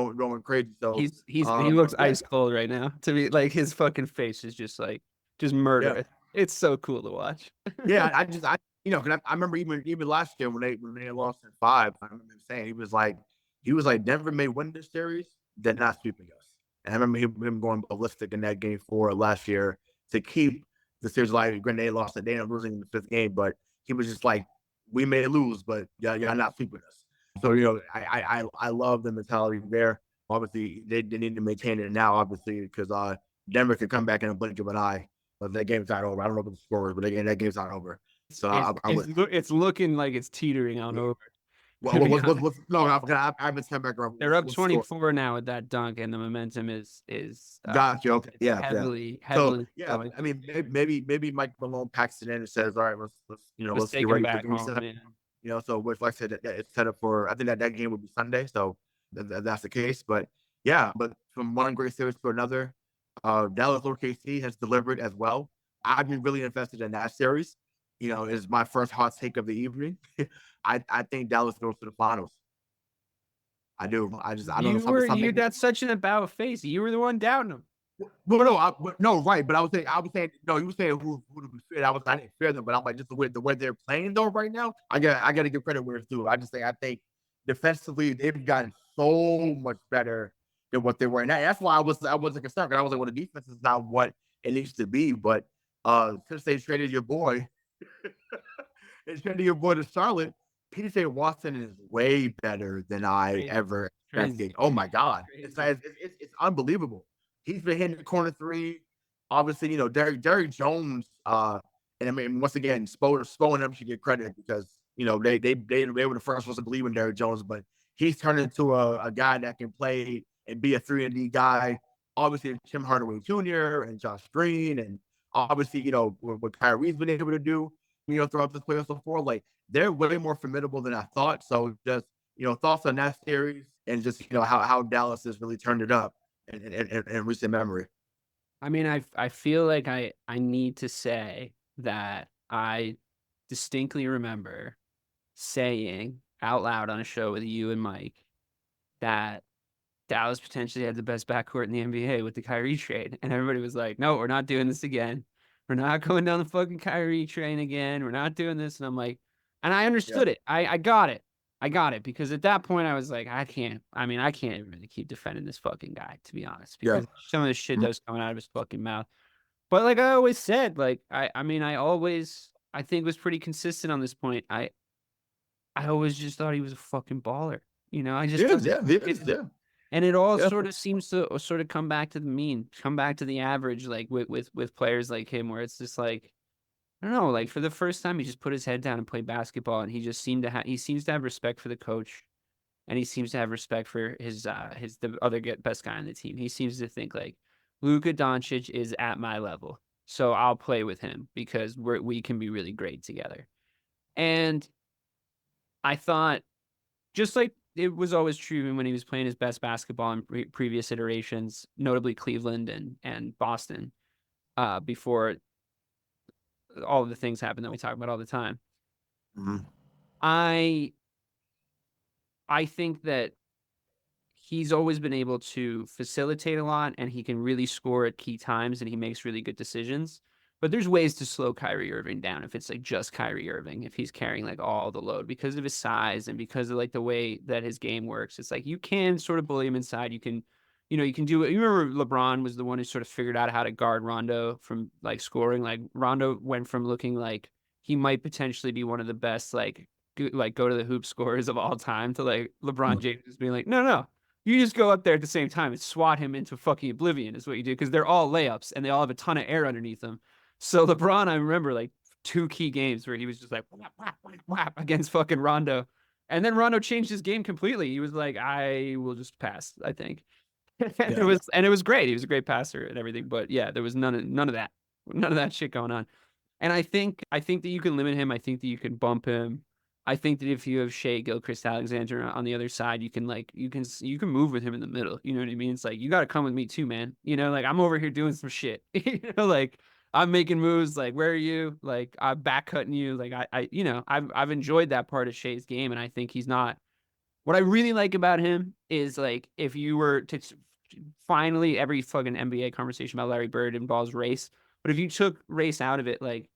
crazy. So He looks yeah, ice cold right now. To me, like his fucking face is just like yeah, murderous. It's so cool to watch. yeah. Cause I remember even last year when they lost in 5, I remember him saying he was like Denver may win this series, they're not sweeping us. And I remember him going ballistic in that game 4 last year to keep the series alive. Granted, they lost it, they ended up losing in the 5th game, but he was just like, we may lose, but yeah, you're not sweeping us. So I love the mentality there. Obviously, they need to maintain it now, obviously, because Denver could come back in a blink of an eye. But that game's not over. I don't know what the score is, but again, that game's not over. So It's looking like it's teetering on over. no, I haven't sent back around. They're up What's the score? 24 now with that dunk, and the momentum is Gotcha. Okay. Yeah. heavily So yeah, going. I mean, maybe Mike Malone packs it in and says, "All right, let's take get him ready for back game home. 7." Yeah. So which like I said, it's set up for. I think that game will be Sunday, so that's the case. But yeah, but from one great series to another, Dallas OKC has delivered as well. I've been really invested in that series. Is my first hot take of the evening. I think Dallas goes to the finals. I do. I don't know something. That's such an about face. You were the one doubting him. Well, no, right. But I was saying, no, you were saying who to be feared. I didn't fear them, but I'm like, just the way they're playing though right now. I got to give credit where it's due. I think defensively they've gotten so much better than what they were. And that's why I wasn't concerned, because I was like, well, the defense is not what it needs to be. But since they traded your boy, they traded your boy to Charlotte, PJ Watson is way better than I ever expected. Oh my God, it's unbelievable. He's been hitting the corner 3. Obviously, Derrick Jones. And I mean, once again, Spo and them should get credit because they were the first ones to believe in Derrick Jones, but he's turned into a guy that can play and be a 3-and-D guy. Obviously, Tim Hardaway Jr. and Josh Green, and obviously, what Kyrie's been able to do, throughout this playoffs before, like they're way more formidable than I thought. So just thoughts on that series and just how Dallas has really turned it up in recent memory. I mean, I feel like I need to say that I distinctly remember saying out loud on a show with you and Mike that Dallas potentially had the best backcourt in the NBA with the Kyrie trade. And everybody was like, no, we're not doing this again. We're not going down the fucking Kyrie train again. We're not doing this. And I'm like, and I understood it. I got it. I got it. Because at that point I was like, I can't really keep defending this fucking guy, to be honest. Because some of the shit that was coming out of his fucking mouth. But like I always said, like, I think was pretty consistent on this point. I always just thought he was a fucking baller. I just and it all sort of seems to sort of come back to the mean, come back to the average, like with players like him, where it's just like, I don't know, like for the first time, he just put his head down and played basketball, and he just seems to have respect for the coach, and he seems to have respect for the other best guy on the team. He seems to think like, Luka Doncic is at my level, so I'll play with him because we can be really great together. And I thought, just like it was always true when he was playing his best basketball in previous iterations, notably Cleveland and Boston, before all of the things happened that we talk about all the time. Mm-hmm. I think that he's always been able to facilitate a lot, and he can really score at key times, and he makes really good decisions. But there's ways to slow Kyrie Irving down if it's like just Kyrie Irving, if he's carrying like all the load because of his size and because of like the way that his game works. It's like you can sort of bully him inside. You can, you can do it. You remember LeBron was the one who sort of figured out how to guard Rondo from like scoring. Like Rondo went from looking like he might potentially be one of the best like go to the hoop scorers of all time to like LeBron James being like, no. You just go up there at the same time and swat him into fucking oblivion is what you do because they're all layups and they all have a ton of air underneath them. So LeBron, I remember like 2 key games where he was just like whap, whap, whap, whap against fucking Rondo. And then Rondo changed his game completely. He was like, I will just pass, I think. And it was great. He was a great passer and everything. But yeah, there was none of that shit going on. And I think that you can limit him. I think that you can bump him. I think that if you have Shea Gilchrist-Alexander on the other side, you can move with him in the middle. You know what I mean? It's like, you got to come with me too, man. Like I'm over here doing some shit, like I'm making moves. Like, where are you? Like I'm back cutting you. Like I've enjoyed that part of Shea's game. And I think he's not, what I really like about him is like, if you were to finally every fucking NBA conversation about Larry Bird involves race, but if you took race out of it, like,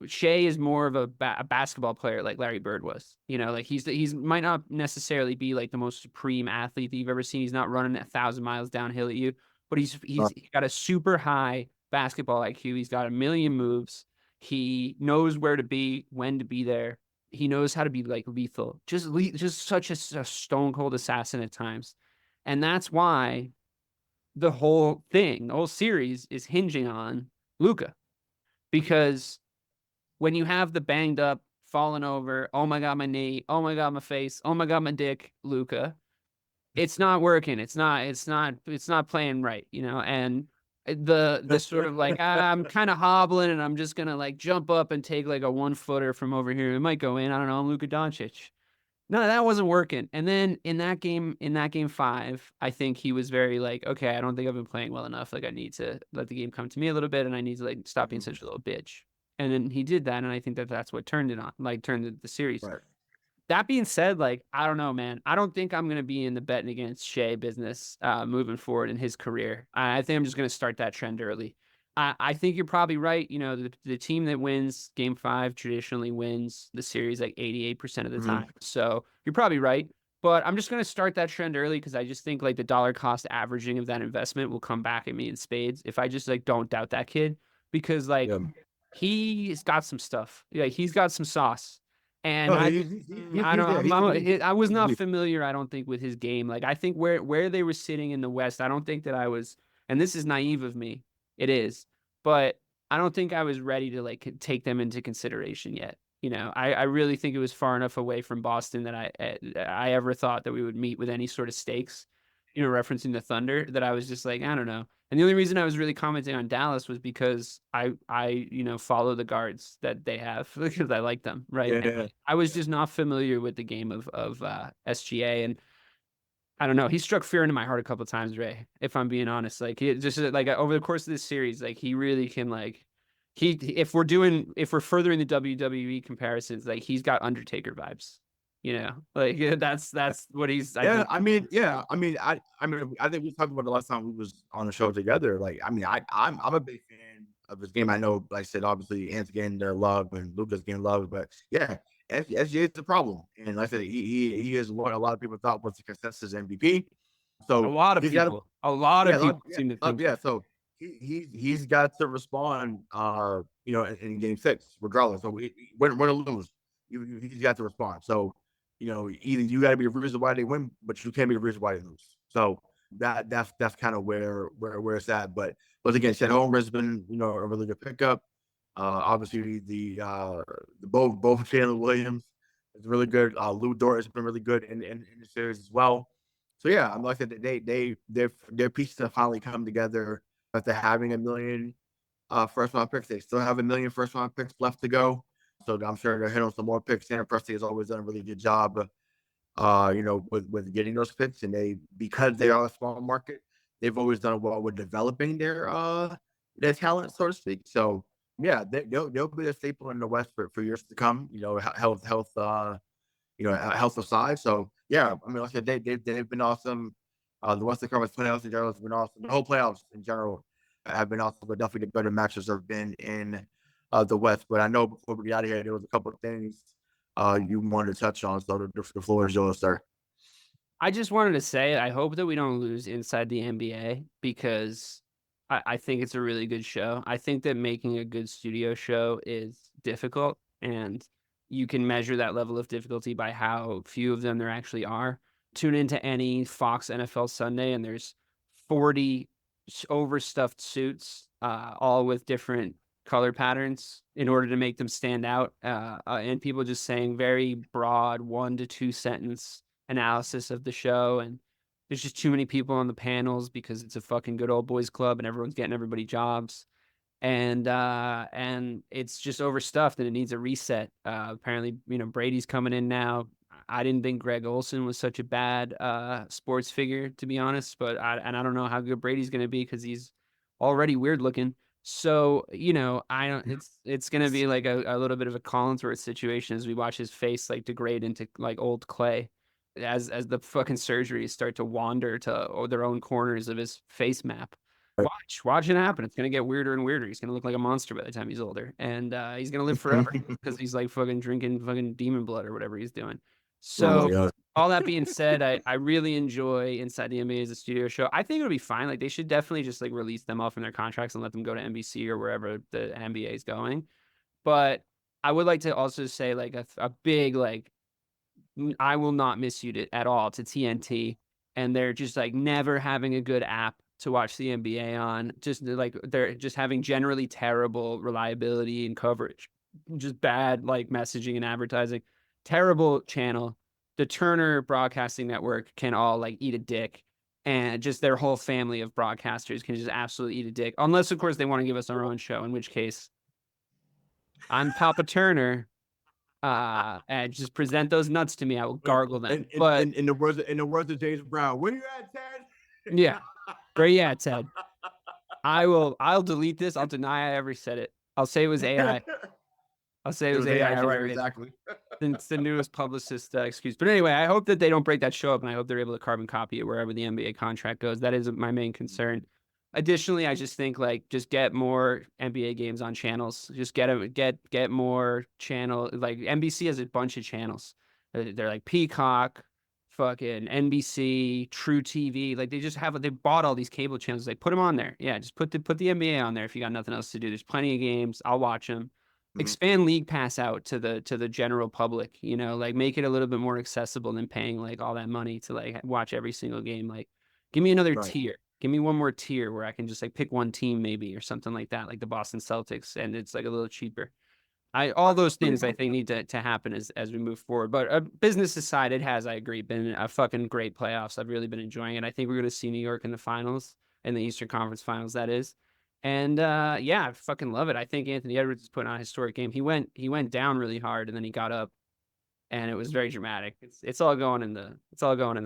Shea is more of a basketball player like Larry Bird was. Like he's might not necessarily be like the most supreme athlete that you've ever seen. He's not running 1,000 miles downhill at you, but he's got a super high basketball IQ. He's got a million moves. He knows where to be, when to be there. He knows how to be like lethal. Just such a stone cold assassin at times, and that's why the whole series is hinging on Luka, because when you have the banged up, falling over, oh my God, my knee, oh my God, my face, oh my God, my dick, Luka, it's not working. It's not playing right, and the sort of like, I'm kind of hobbling and I'm just going to like jump up and take like a 1-footer from over here. It might go in. I don't know. I'm Luka Doncic. No, that wasn't working. And then in that game 5, I think he was very like, okay, I don't think I've been playing well enough. Like I need to let the game come to me a little bit, and I need to like stop being such a little bitch. And then he did that, and I think that that's what turned the series. Right. That being said, like, I don't know, man. I don't think I'm going to be in the betting against Shea business moving forward in his career. I think I'm just going to start that trend early. I think you're probably right. The team that wins Game 5 traditionally wins the series like 88% of the time. So you're probably right. But I'm just going to start that trend early because I just think like the dollar cost averaging of that investment will come back at me in spades if I just like don't doubt that kid, because like he's got some stuff. Yeah, he's got some sauce. And I was not familiar, I don't think, with his game. Like I think where they were sitting in the West, I don't think that I was, and this is naive of me, it is, but I don't think I was ready to like take them into consideration yet. I really think it was far enough away from Boston that I ever thought that we would meet with any sort of stakes, referencing the Thunder, that I was just like, I don't know. And the only reason I was really commenting on Dallas was because I follow the guards that they have because I like them, right? Yeah. I was just not familiar with the game of SGA, and I don't know. He struck fear into my heart a couple of times, Ray, if I'm being honest. Like he just like over the course of this series, like he really can like if we're furthering the WWE comparisons, like he's got Undertaker vibes. Like that's what he's. I think we talked about the last time we was on the show together. Like, I'm a big fan of his game. I know, like I said, obviously, Ant's getting their love and Luka's getting love, but yeah, SGA is the problem. And like I said, he is what a lot of people thought was the consensus MVP. So a lot of people seem to think. Yeah, so he's got to respond. In Game 6, regardless. So win or lose, he's got to respond. So. Either you got to be the reason why they win, but you can't be the reason why they lose. So that's kind of where it's at. But again, Chet Holmgren's been a really good pickup. Obviously the both Chandler Williams is really good. Lou Dort has been really good in the series as well. So yeah, I'm like that their pieces have finally come together. after having a million first round picks. They still have a million first round picks left to go. So I'm sure they'll hit on some more picks. Sam Presti has always done a really good job, with getting those picks. And because they are a small market, they've always done well with developing their talent, so to speak. So yeah, they'll be a staple in the West for years to come. Health aside. So yeah, I mean, like I said, they've been awesome. The Western Conference playoffs in general has been awesome. The whole playoffs in general have been awesome, but definitely the better matches have been in the West. But I know before we get out of here, there was a couple of things you wanted to touch on. So the floor is yours, sir. I just wanted to say, I hope that we don't lose Inside the NBA because I think it's a really good show. I think that making a good studio show is difficult, and you can measure that level of difficulty by how few of them there actually are. Tune into any Fox NFL Sunday, and there's 40 overstuffed suits, all with different color patterns in order to make them stand out. And people just saying very broad 1 to 2 sentence analysis of the show. And there's just too many people on the panels because it's a fucking good old boys club and everyone's getting everybody jobs. And it's just overstuffed and it needs a reset. Apparently, Brady's coming in now. I didn't think Greg Olson was such a bad sports figure, to be honest, but I don't know how good Brady's going to be because he's already weird looking. So, I don't, it's going to be like a little bit of a Collinsworth situation as we watch his face like degrade into like old clay as the fucking surgeries start to wander to their own corners of his face map. Watch it happen. It's going to get weirder and weirder. He's going to look like a monster by the time he's older. And he's going to live forever because he's like fucking drinking fucking demon blood or whatever he's doing. So all that being said, I really enjoy Inside the NBA as a studio show. I think it'll be fine. Like they should definitely just like release them off from their contracts and let them go to NBC or wherever the NBA is going. But I would like to also say like a big like I will not miss you at all to TNT, and they're just like never having a good app to watch the NBA on. Just like they're just having generally terrible reliability and coverage, just bad like messaging and advertising. Terrible channel. The Turner Broadcasting Network can all like eat a dick, and just their whole family of broadcasters can just absolutely eat a dick. Unless, of course, they want to give us our own show, in which case I'm Papa Turner. And just present those nuts to me. I will gargle them. But in the words of James Brown, where you at, Ted? Yeah, where you at, Ted? I'll delete this. I'll deny I ever said it. I'll say it was AI. I'll say it was AI. Right, exactly. It's the newest publicist excuse. But anyway, I hope that they don't break that show up, and I hope they're able to carbon copy it wherever the NBA contract goes. That is my main concern. Additionally, I just think like just get more NBA games on channels. Just get more channel. Like NBC has a bunch of channels. They're like Peacock, fucking NBC, True TV. Like they bought all these cable channels. Like put them on there. Yeah, just put the NBA on there if you got nothing else to do. There's plenty of games. I'll watch them. Expand League Pass out to the general public. Like make it a little bit more accessible than paying like all that money to like watch every single game. Like give me another tier. Give me one more tier where I can just like pick one team maybe or something like that, like the Boston Celtics, and it's like a little cheaper. All those things I think need to happen as we move forward. But business aside, it has, I agree, been a fucking great playoffs. I've really been enjoying it. I think we're going to see New York in the finals, in the Eastern Conference Finals, that is. And I fucking love it. I think Anthony Edwards is putting on a historic game. He went down really hard and then he got up, and it was very dramatic. It's all going in the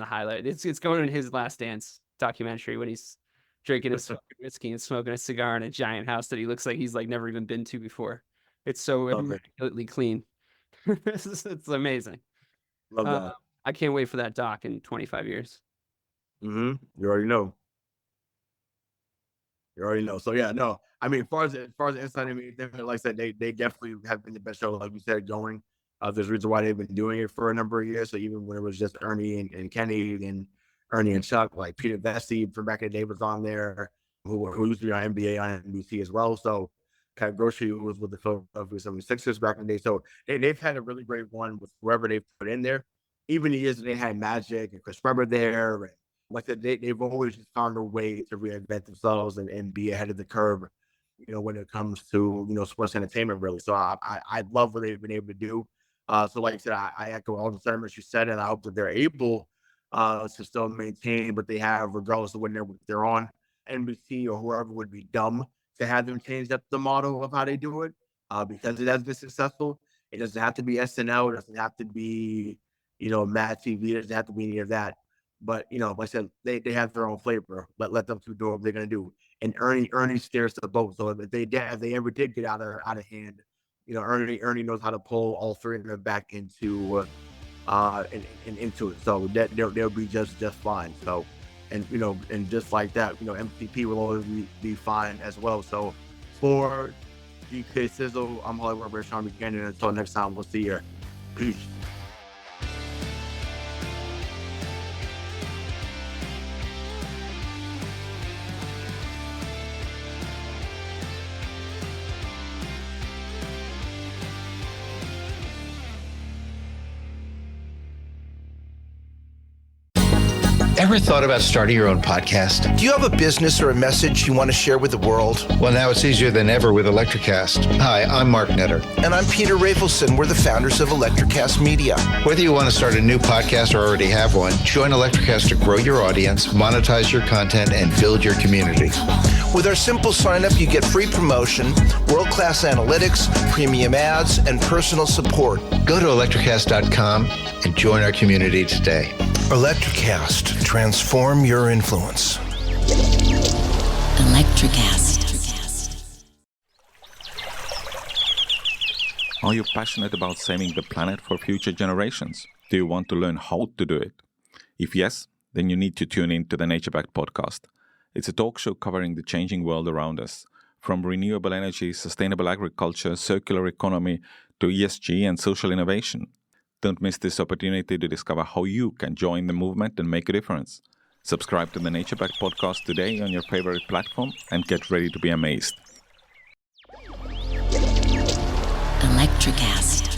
highlight. It's going in his Last Dance documentary when he's drinking his whiskey and smoking a cigar in a giant house that he looks like he's like never even been to before. It's so immaculately clean. It's amazing. Love that. I can't wait for that doc in 25 years. You already know. So yeah, no. I mean, as far as Inside, I mean, like I said, they definitely have been the best show, like we said, going. There's a reason why they've been doing it for a number of years. So even when it was just Ernie and Kenny and Ernie and Chuck, like Peter Vesey from back in the day was on there, who used to be on NBA on NBC as well. So kind of grocery was with the Philadelphia 76ers back in the day. So they've had a really great one with whoever they've put in there. Even the years that they had Magic and Chris Webber there, and like I said, they've always just found a way to reinvent themselves and be ahead of the curve, when it comes to sports entertainment, really. So I love what they've been able to do. So like I said, I echo all the sentiments you said, and I hope that they're able to still maintain what they have regardless of when they're on. NBC or whoever would be dumb to have them change up the model of how they do it, because it has been successful. It doesn't have to be SNL. It doesn't have to be, Mad TV. It doesn't have to be any of that. But, like I said, they have their own flavor. Let them do what they're going to do. And Ernie steers the boat. So if they ever did get out of hand, Ernie knows how to pull all three of them back into into it. So that they'll be just fine. So, and just like that, MCP will always be fine as well. So for DK Sizzle, I'm Hollywood Ray and D.K. Until next time, we'll see you. Peace. Ever thought about starting your own podcast? Do you have a business or a message you want to share with the world? Well, now it's easier than ever with Electricast. Hi, I'm Mark Netter. And I'm Peter Rafelson. We're the founders of Electricast Media. Whether you want to start a new podcast or already have one, join Electricast to grow your audience, monetize your content, and build your community. With our simple sign-up, you get free promotion, world-class analytics, premium ads, and personal support. Go to electricast.com and join our community today. Electricast. Transform your influence. Electricast. Are you passionate about saving the planet for future generations? Do you want to learn how to do it? If yes, then you need to tune in to the Nature Backed podcast. It's a talk show covering the changing world around us, from renewable energy, sustainable agriculture, circular economy, to ESG and social innovation. Don't miss this opportunity to discover how you can join the movement and make a difference. Subscribe to the Nature Backed podcast today on your favorite platform and get ready to be amazed. Electricast.